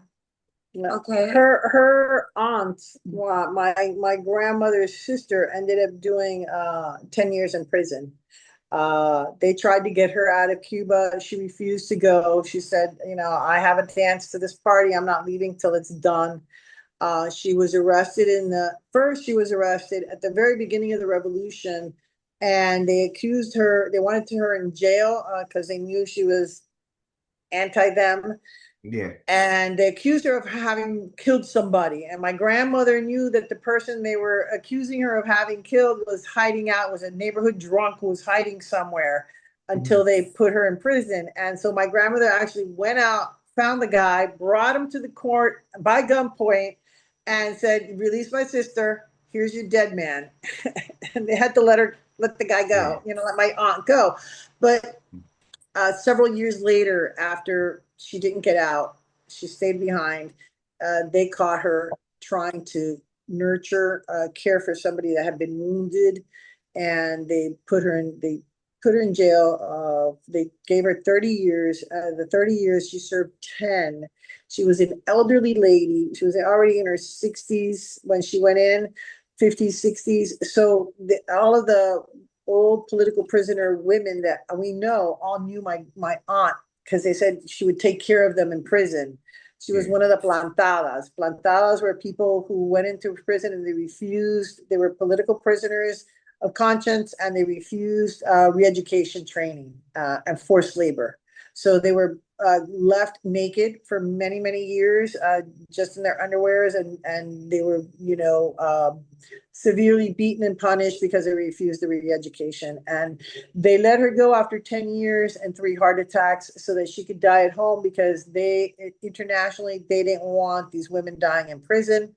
No. Okay. Her aunt, my grandmother's sister, ended up doing 10 years in prison. They tried to get her out of Cuba. She refused to go. She said, I haven't danced to this party. I'm not leaving till it's done. She was arrested she was arrested at the very beginning of the revolution, and they wanted her in jail because they knew she was anti them. Yeah. And they accused her of having killed somebody. And my grandmother knew that the person they were accusing her of having killed was hiding out, was a neighborhood drunk who was hiding somewhere until they put her in prison. And so my grandmother actually went out, found the guy, brought him to the court by gunpoint, and said, "Release my sister. Here's your dead man." And they had to let the guy go, let my aunt go. But several years later, after she didn't get out, she stayed behind. They caught her trying to nurture, care for somebody that had been wounded, and they put her in jail. They gave her 30 years. The 30 years, she served 10. She was an elderly lady. She was already in her 60s when she went in, 50s, 60s. So all of the old political prisoner women that we know all knew my aunt, because they said she would take care of them in prison. She was one of the plantadas. Plantadas were people who went into prison and they were political prisoners of conscience, and they refused re-education training and forced labor. So they were left naked for many, many years, just in their underwears, and they were, severely beaten and punished because they refused the re-education. And they let her go after 10 years and 3 heart attacks so that she could die at home, because internationally, they didn't want these women dying in prison.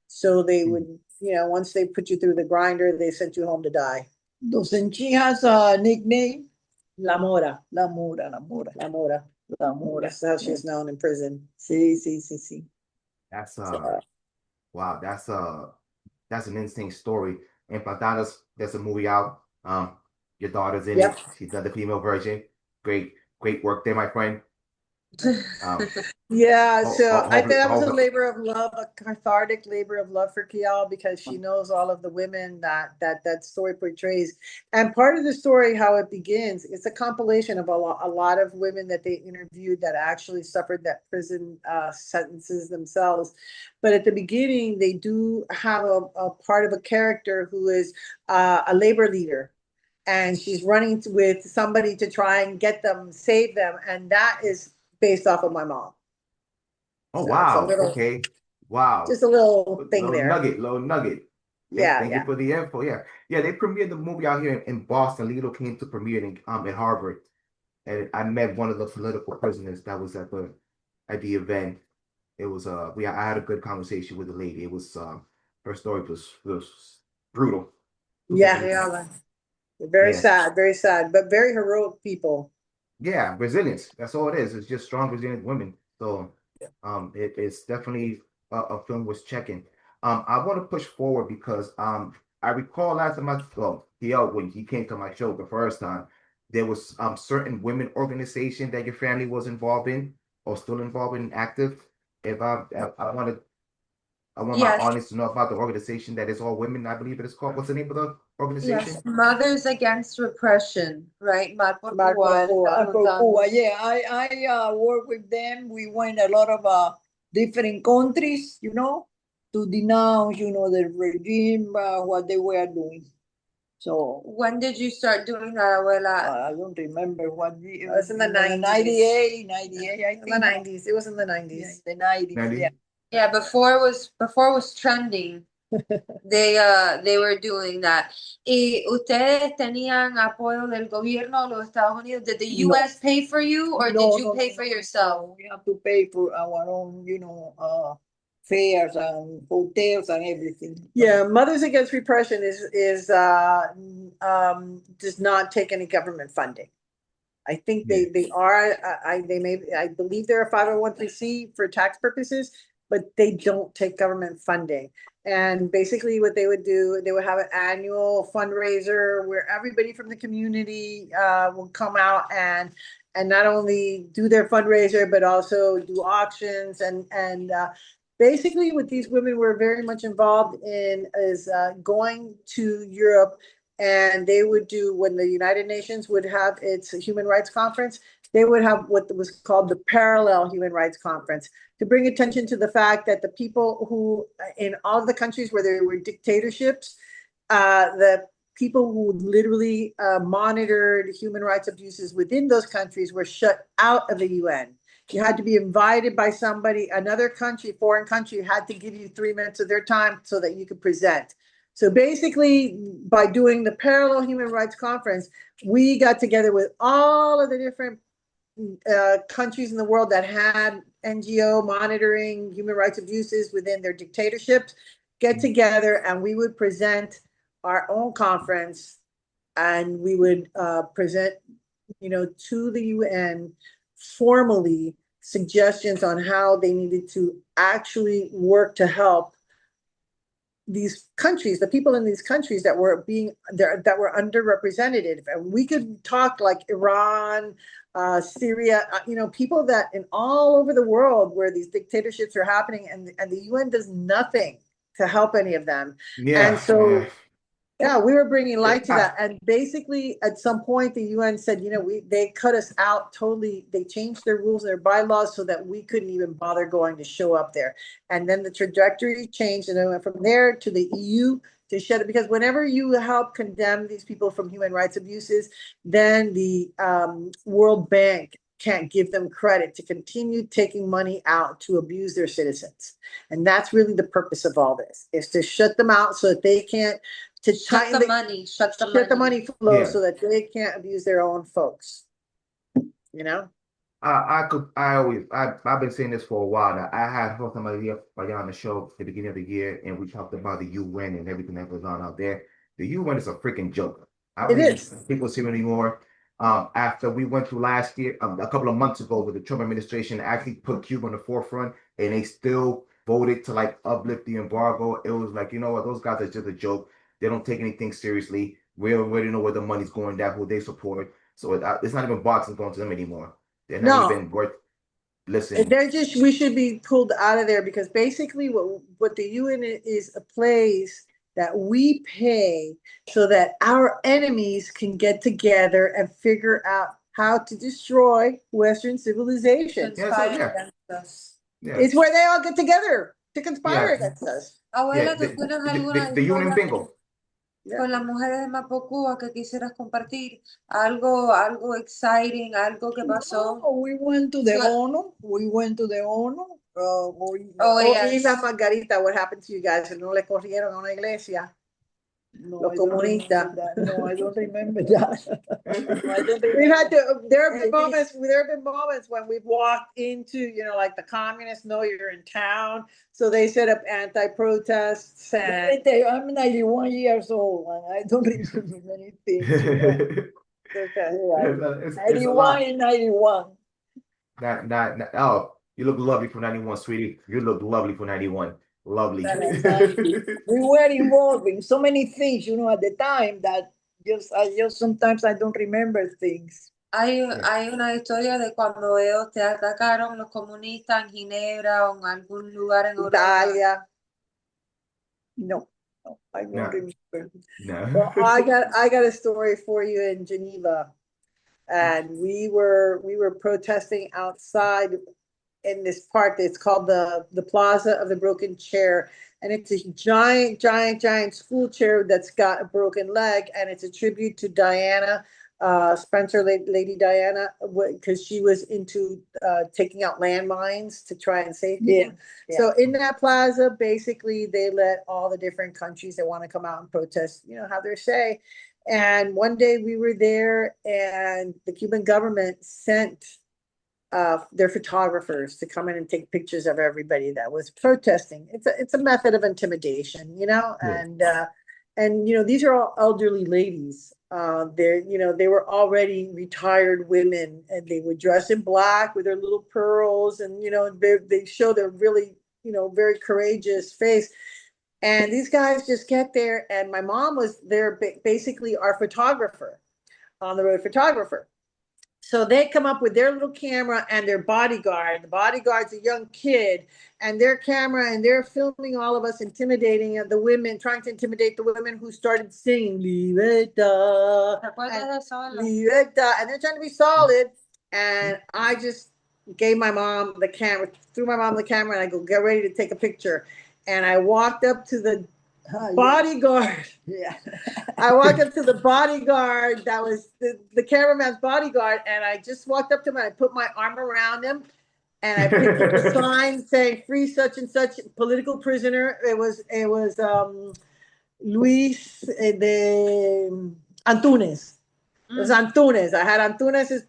So they would, once they put you through the grinder, they sent you home to die. Doesn't she has a nickname? La Mora. La Mora, La Mora. La Mora. La Mora. That's how she's known in prison. Sí. That's wow, that's an interesting story. And Plantadas, there's a movie out. Your daughter's in it. She's done the female version. Great work there, my friend. Yeah, so I think that was a hopefully- labor of love, a cathartic labor of love for Kiele, because she knows all of the women that story portrays. And part of the story, how it begins, it's a compilation of a lot of women that they interviewed that actually suffered that prison sentences themselves. But at the beginning, they do have a part of a character who is a labor leader. And she's running with somebody to try and save them. And that is based off of my mom. Oh, So wow. it's Okay. Wow. just a little thing Little there. nugget. Thank you for the info. Yeah. They premiered the movie out here in Boston. Lilo came to premiere in at Harvard. And I met one of the political prisoners that was at the event. It was I had a good conversation with the lady. It was her story was brutal. Yeah. Very sad, but very heroic people. Yeah, resilience. That's all it is. It's just strong, resilient women. So it's definitely a film worth checking. I want to push forward because I recall last time when he came to my show the first time, there was certain women organization that your family was involved in or still involved in, active. If I want my audience to know about the organization that is all women. I believe it is called. What's the name of the organization? Yes, Mothers Against Repression, right? Mar por Mar por Cuba. Cuba. For Cuba, yeah. I work with them. We went a lot of different countries, to denounce, the regime, what they were doing. So When did you start doing that, abuela? I don't remember what year. It was in the 90s. 98, I think. In the 90s. It was in the 90s. Yeah, the 90s, 90s? yeah. Yeah, before it was trending. They were doing that. ¿Y ustedes tenían apoyo del gobierno de los Estados Unidos? Did the US pay for you, or did you pay for yourself? No, we have to pay for our own, fares and hotels and everything. Yeah, Mothers Against Repression does not take any government funding. I think they are. I believe they're a 501(c) for tax purposes, but they don't take government funding. And basically what they would do, they would have an annual fundraiser where everybody from the community will come out and not only do their fundraiser, but also do auctions. And basically what these women were very much involved in is going to Europe. And they would do, when the United Nations would have its human rights conference, they would have what was called the Parallel Human Rights Conference to bring attention to the fact that the people who, in all of the countries where there were dictatorships, the people who literally monitored human rights abuses within those countries were shut out of the UN. You had to be invited by somebody, another country, foreign country, had to give you 3 minutes of their time so that you could present. So basically, by doing the Parallel Human Rights Conference, we got together with all of the different countries in the world that had NGO monitoring human rights abuses within their dictatorships, get together, and we would present our own conference, and we would present, to the UN formally suggestions on how they needed to actually work to help these countries, the people in these countries that were that were underrepresented. And we could talk like Iran, Syria, people that in all over the world where these dictatorships are happening, and the UN does nothing to help any of them. Yeah. And so yeah, we were bringing light to that. And basically, at some point, the UN said, they cut us out totally. They changed their rules and their bylaws so that we couldn't even bother going to show up there. And then the trajectory changed, and it went from there to the EU to shut it. Because whenever you help condemn these people from human rights abuses, then the World Bank can't give them credit to continue taking money out to abuse their citizens. And that's really the purpose of all this, is to shut them out so that they can't, to shut the money flow so that they can't abuse their own folks. I've been saying this for a while now. I had somebody on the show at the beginning of the year, and we talked about the UN and everything that goes on out there. The UN is a freaking joke. I don't think people see it anymore. After we went through last year, a couple of months ago, with the Trump administration actually put Cuba on the forefront, and they still voted to like uplift the embargo. It was like, you know what, those guys are just a joke. They don't take anything seriously. We already know where the money's going, that who they support. So it's not even boxing going to them anymore. They're not even worth listening. We should be pulled out of there, because basically what the UN is a place that we pay so that our enemies can get together and figure out how to destroy Western civilization. Yeah. It's where they all get together to conspire against us. Abuela, ¿tú tienes alguna the UN bingo. Con las mujeres de Mapocuba que quisieras compartir? Algo exciting, algo que pasó. No, we went to the ONU. Isla Margarita, what happened to you guys? ¿No le corrieron a una iglesia? Los comunistas. No, I don't remember that. There have been moments when we've walked into, like the communists know you're in town, so they set up anti-protests. And I'm 91 years old, and I don't remember many things. Okay, 91 and 91. Oh, you look lovely for 91, sweetie. You look lovely for 91. Lovely. We were involved in so many things, at the time, that sometimes I don't remember things. Hay una historia de cuando ellos te atacaron los comunistas en Ginebra o en algún lugar en Europa. Italia. No, I don't remember. No. Well, I got a story for you in Geneva, and we were protesting outside in this park that's called the Plaza of the Broken Chair. And it's a giant school chair that's got a broken leg. And it's a tribute to Diana, Spencer, Lady Diana, because she was into taking out landmines to try and save people. Yeah. So in that plaza, basically, they let all the different countries that want to come out and protest, have their say. And one day we were there, and the Cuban government sent their photographers to come in and take pictures of everybody that was protesting. It's a method of intimidation, and these are all elderly ladies. They were already retired women, and they would dress in black with their little pearls, and they show their really very courageous face. And these guys just get there, and my mom was there, basically our photographer, on the road photographer. So they come up with their little camera and their bodyguard. The bodyguard's a young kid, and their camera, and they're filming all of us, intimidating the women, trying to intimidate the women who started singing Libertad, and they're trying to be solid. And I just gave my mom the camera, threw my mom the camera, and I go, get ready to take a picture. And I walked up to the bodyguard. Yeah. I walked up to the bodyguard that was the cameraman's bodyguard, and I just walked up to him and I put my arm around him and I picked up the sign saying free such and such political prisoner. It was Luis de Antunes. It was Antunes. I had Antunes's,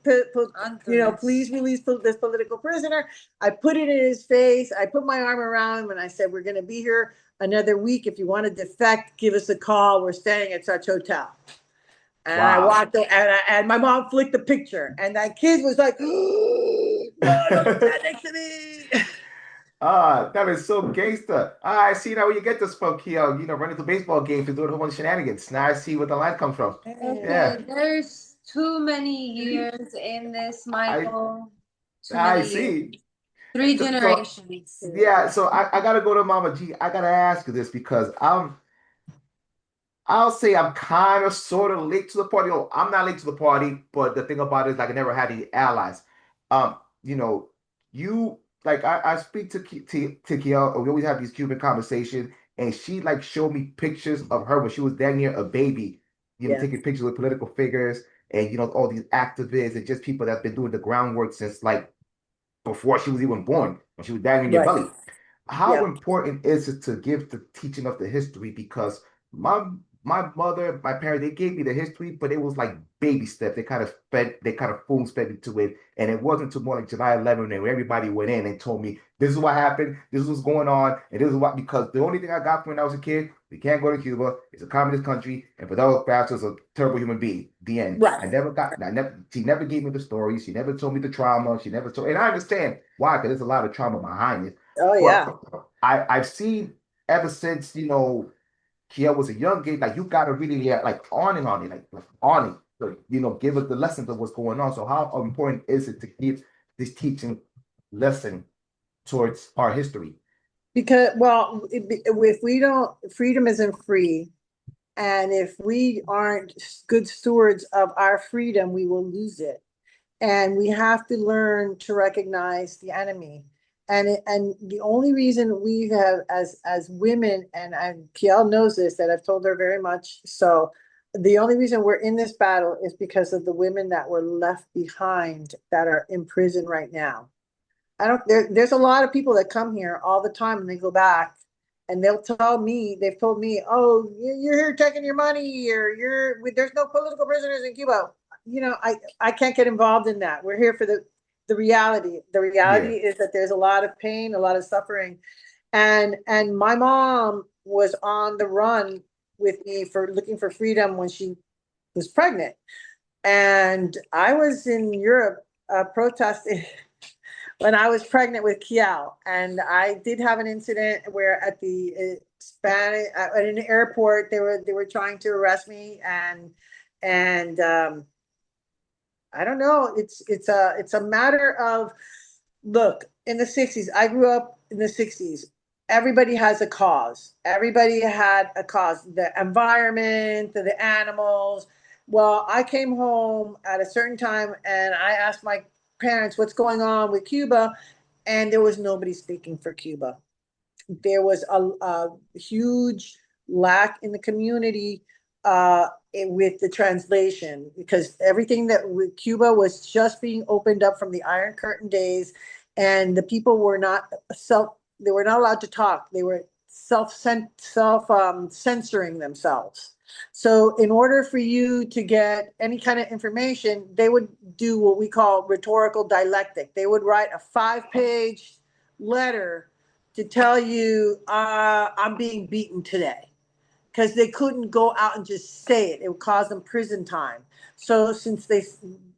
please release this political prisoner. I put it in his face. I put my arm around him and I said, we're going to be here another week. If you want to defect, give us a call. We're staying at such hotel. And I walked up, and my mom flicked the picture, and that kid was like, no, don't stand next to me. That is so gangster. I see now where you get this from, Kiele. Running to baseball games and doing a whole bunch of shenanigans. Now I see where the line comes from. Yeah. Okay, there's too many years in this, Michael. Too I many years. see. 3 So, generations. yeah, so I gotta go to Mama G. I gotta ask you this because I'll say I'm kind of sort of late to the party. Oh, I'm not late to the party, but the thing about it is like I never had any allies. Um, you know, you like I speak to Kiel, we always have these Cuban conversations, and she like showed me pictures of her when she was dang near a baby, taking pictures with political figures and all these activists and just people that's been doing the groundwork since like before she was even born, when she was dang in your belly. How important is it to give the teaching of the history? Because my mother, my parents, they gave me the history, but it was like baby steps. They kind of spoon fed me to it. And it wasn't until more like July 11 when everybody went in and told me this is what happened, this is what's going on, and this is what, because the only thing I got from when I was a kid, we can't go to Cuba, it's a communist country, and Fidel Castro's a terrible human being. The end. She never gave me the story, she never told me the trauma, and I understand why, because there's a lot of trauma behind it. Oh, yeah. But I've seen ever since, Kiele was a young kid, like you gotta really like on it, like on it. So, give us the lessons of what's going on. So how important is it to keep this teaching lesson towards our history? Because, well, if we don't, freedom isn't free. And if we aren't good stewards of our freedom, we will lose it. And we have to learn to recognize the enemy. And the only reason we have as women, and Kiele knows this, that I've told her very much. So the only reason we're in this battle is because of the women that were left behind that are in prison right now. There's a lot of people that come here all the time and they go back and they've told me, oh, you're here taking your money, or there's no political prisoners in Cuba. I can't get involved in that. We're here for the reality. The reality is that there's a lot of pain, a lot of suffering. And my mom was on the run with me for looking for freedom when she was pregnant. And I was in Europe protesting when I was pregnant with Kiele. And I did have an incident where at the at an airport, they were trying to arrest me, and I don't know. It's a matter of, look, in the 60s, I grew up in the 60s. Everybody has a cause. Everybody had a cause. The environment, the animals. Well, I came home at a certain time and I asked my parents what's going on with Cuba, and there was nobody speaking for Cuba. There was a huge lack in the community with the translation, because everything that with Cuba was just being opened up from the Iron Curtain days, and the people were not allowed to talk. They were censoring themselves. So in order for you to get any kind of information, they would do what we call rhetorical dialectic. They would write a 5-page letter to tell you, I'm being beaten today, because they couldn't go out and just say it. It would cause them prison time. So since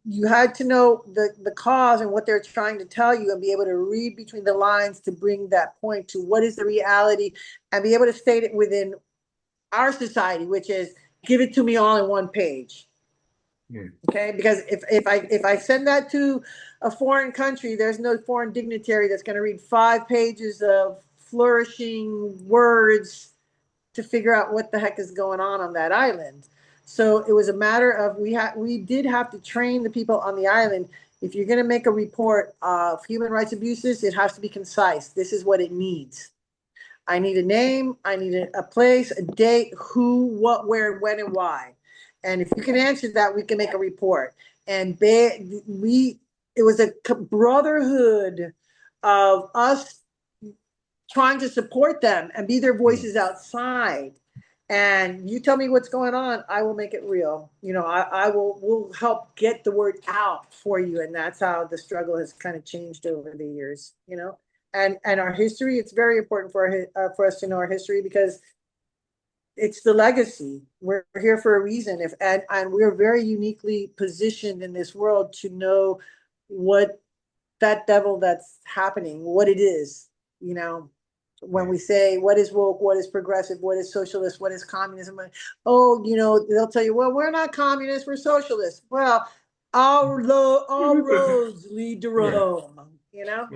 you had to know the cause and what they're trying to tell you and be able to read between the lines to bring that point to what is the reality and be able to state it within our society, which is give it to me all in one page. Okay, because if I send that to a foreign country, there's no foreign dignitary that's going to read 5 pages of flourishing words to figure out what the heck is going on that island. So it was a matter of we did have to train the people on the island If you're going to make a report of human rights abuses, it has to be concise. This is what it needs. I need a name, I need a place, a date, who, what, where, when, and why. And if you can answer that, we can make a report. And it was a brotherhood of us trying to support them and be their voices outside. And you tell me what's going on, I will make it real. We'll help get the word out for you. And that's how the struggle has kind of changed over the years, and our history. It's very important for us to know our history, because it's the legacy. We're here for a reason. And we're very uniquely positioned in this world to know what that devil that's happening, what it is, when we say what is woke, what is progressive, what is socialist, what is communism. They'll tell you, well, we're not communists, we're socialists. Well, our roads lead to Rome, Yeah,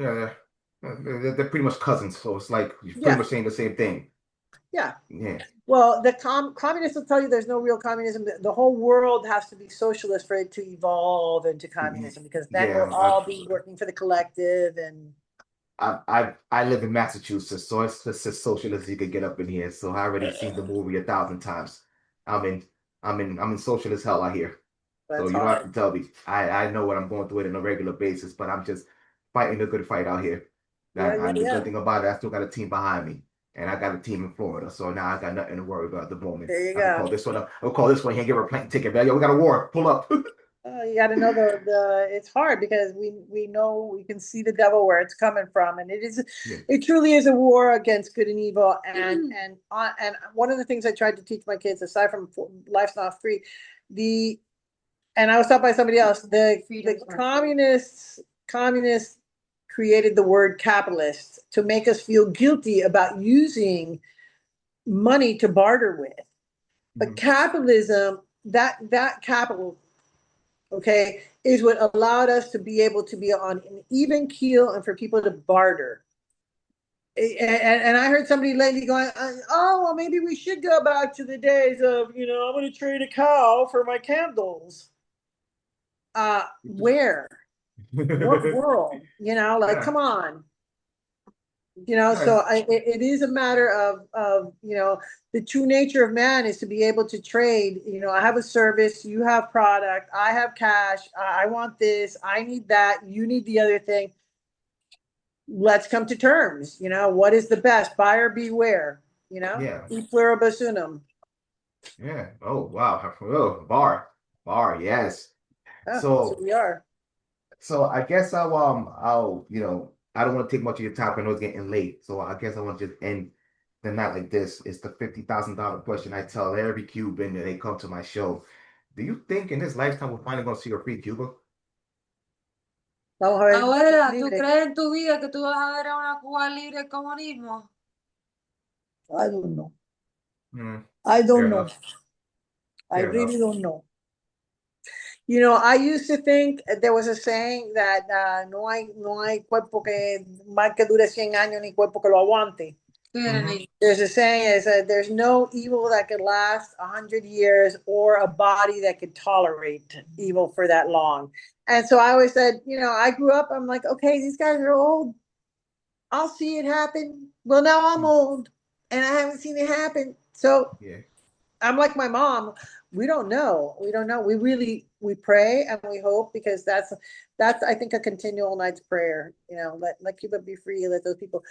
they're pretty much cousins, so it's like you're pretty Yeah. much saying the same thing. Yeah. Yeah. Well, the communists will tell you there's no real communism. The whole world has to be socialist for it to evolve into communism, because then Yeah, we'll all be working for the collective. And I live in Massachusetts, so it's just as social as you could get up in here. So I already seen the movie 1,000 times. I'm in socialist hell out here. So that's you don't have to hard. tell me. I know what I'm going through it on a regular basis, but I'm just fighting a good fight out here. Yeah, And the yeah. good thing about it, I still got a team behind me. And I got a team in Florida. So now I got nothing to worry about at the moment. There you I can go. call this one up. I'll call this one here, give her a plane ticket, man. Yo, we got a war. Pull up. You got to know it's hard, because we know, we can see the devil where it's coming from, and Yeah. it truly is a war against good and evil. And one of the things I tried to teach my kids, aside from life's not free, and I was taught by somebody else, the communists created the word capitalist to make us feel guilty about using money to barter with. But capitalism, that capital, okay, is what allowed us to be able to be on an even keel and for people to barter. And I heard somebody lately going, oh, well, maybe we should go back to the days of, I'm going to trade a cow for my candles. Where? What world? Yeah. Come on. Nice. So it is a matter of the true nature of man is to be able to trade. I have a service, you have product, I have cash, I want this, I need that, you need the other thing. Let's come to terms. What is the best? Buyer beware. Yeah. E pluribus unum. Yeah. Oh, wow. Oh, bar. Yes. So we are. So I guess I don't want to take much of your time. I know it's getting late. So I guess I want to just end the night like this. It's the $50,000 question I tell every Cuban that they come to my show. Do you think in this lifetime we're finally going to see a free Cuba? Vamos a ver. Abuela, ¿tú crees en tu vida que tú vas a ver a una Cuba libre del comunismo? I don't know. Hmm, I fair don't know. enough. I Fair really enough. don't know. I used to think there was a saying that no hay cuerpo que mal que dure 100 años ni cuerpo que lo aguante. Tyranny. There's a saying is that there's no evil that could last 100 years or a body that could tolerate evil for that long. And so I always said, I grew up, I'm like, okay, these guys are old. I'll see it happen. Well, now I'm old and I haven't seen it happen. So Yeah. I'm like my mom. We don't know. We pray and we hope, because that's I think a continual night's prayer. Let Cuba be free. Let those people.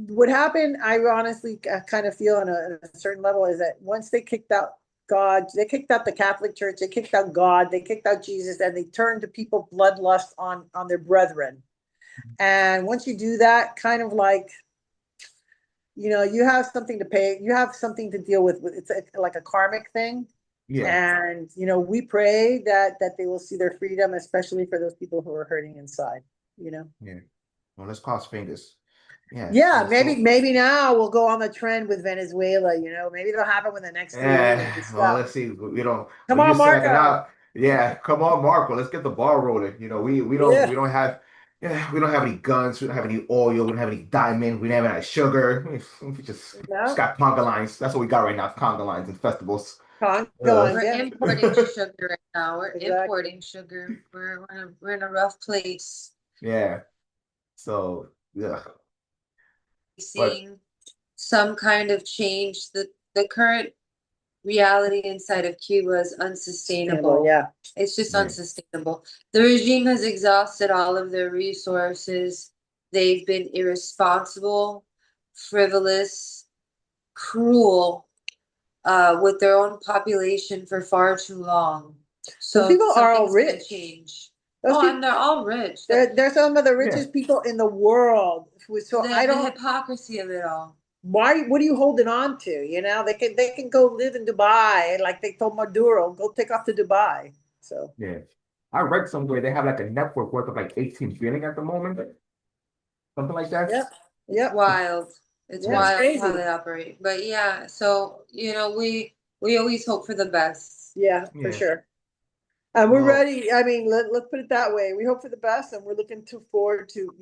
What happened, I honestly kind of feel on a certain level, is that once they kicked out God, they kicked out the Catholic Church, they kicked out God, they kicked out Jesus, and they turned to people bloodlust on their brethren. And once you do that, kind of like, you have something to pay, you have something to deal with. It's like a karmic thing. Yeah. And we pray that they will see their freedom, especially for those people who are hurting inside. Yeah. Well, let's cross fingers. Yeah. Yeah, So, maybe now we'll go on the trend with Venezuela. Maybe it'll happen within the next 3 years. well, let's see. Come When you on, said it Marco. out, yeah, come on, Marco. Let's get the ball rolling. Yeah. We don't have any guns. We don't have any oil. We don't have any diamond. We don't have any sugar. We just No. got conga lines. That's what we got right now. Conga lines and festivals. Congo, We're yeah. importing sugar right now. We're Exactly. importing sugar. We're in a rough place. Yeah. So yeah. But Seeing some kind of change. The current reality inside of Cuba is unsustainable. Yeah. It's just Yeah. unsustainable. The regime has exhausted all of their resources. They've been irresponsible, frivolous, cruel, with their own population for far too long. Those people are all something's gonna rich. change. Those And they're all rich. they're some of the richest people in the world. So the I don't. hypocrisy of it all. Why? What are you holding on to? You know, they can go live in Dubai, like they told Maduro, go take off to Dubai. So yeah. I read somewhere they have like a network worth of like 18 billion at the moment. Something like that. yep, It's yep, wild. It's yeah, it's wild how crazy. they operate. But yeah, so we always hope for the best. Yeah, for Yeah. sure. And we're Well, ready. I mean, let's put it that way. We hope for the best, and we're looking forward to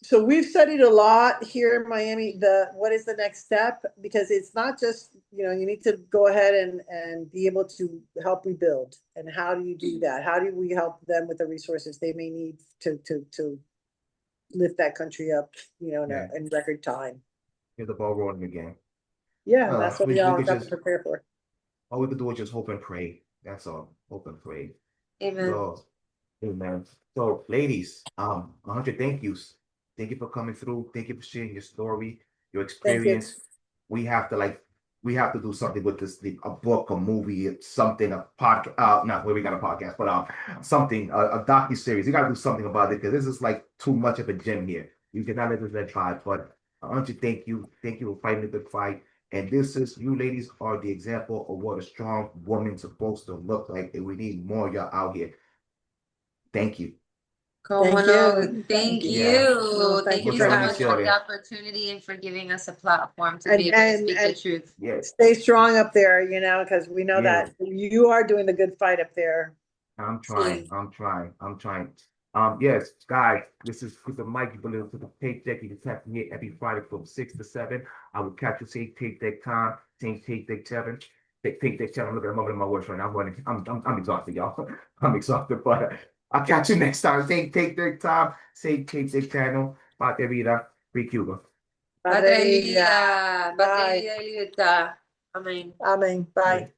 so we've studied a lot here in Miami, what is the next step? Because it's not just, you need to go ahead and be able to help rebuild. And how do you do that? How do we help them with the resources they may need to lift that country up, yeah. in record time? Get the ball rolling again. Yeah, and that's what we We all could got to just prepare for. all we could do is just hope and pray. That's all. Hope and pray. Amen. So, amen. So, ladies, 100 thank yous. Thank you for coming through. Thank you for sharing your story, your Thank you. experience. We have to do something with this, a book, a movie, something, a podcast. Not where we got a podcast, but something, a docu series. You got to do something about it because this is like too much of a gem here. You cannot let this let by. But 100 thank you. Thank you for fighting the good fight. And you ladies are the example of what a strong woman's supposed to look like. And we need more of y'all out here. Thank you. Como Thank no, you. thank Yeah. you. No, thank you Thank you for so Muchas much for bendiciones. the opportunity and for giving us a platform to And- be able to and- speak and- the truth. Yes. Stay strong up there, because we know Yeah. that you are doing the good fight up there. I'm trying. Yes, guys, this is the Mike. You believe to the tape deck. You can tap me every Friday from 6 to 7. I will catch you same tape deck time, same tape deck 7. Tape deck 7. Look at I'm mumbling my words right now. I'm exhausted, y'all. I'm exhausted, but I'll catch you next time. Same tape deck time, same tape deck channel. Patria vida, free Cuba. Patria y Padre, vida, patria y Bye. vida y libertad. Amén. Amen. Bye.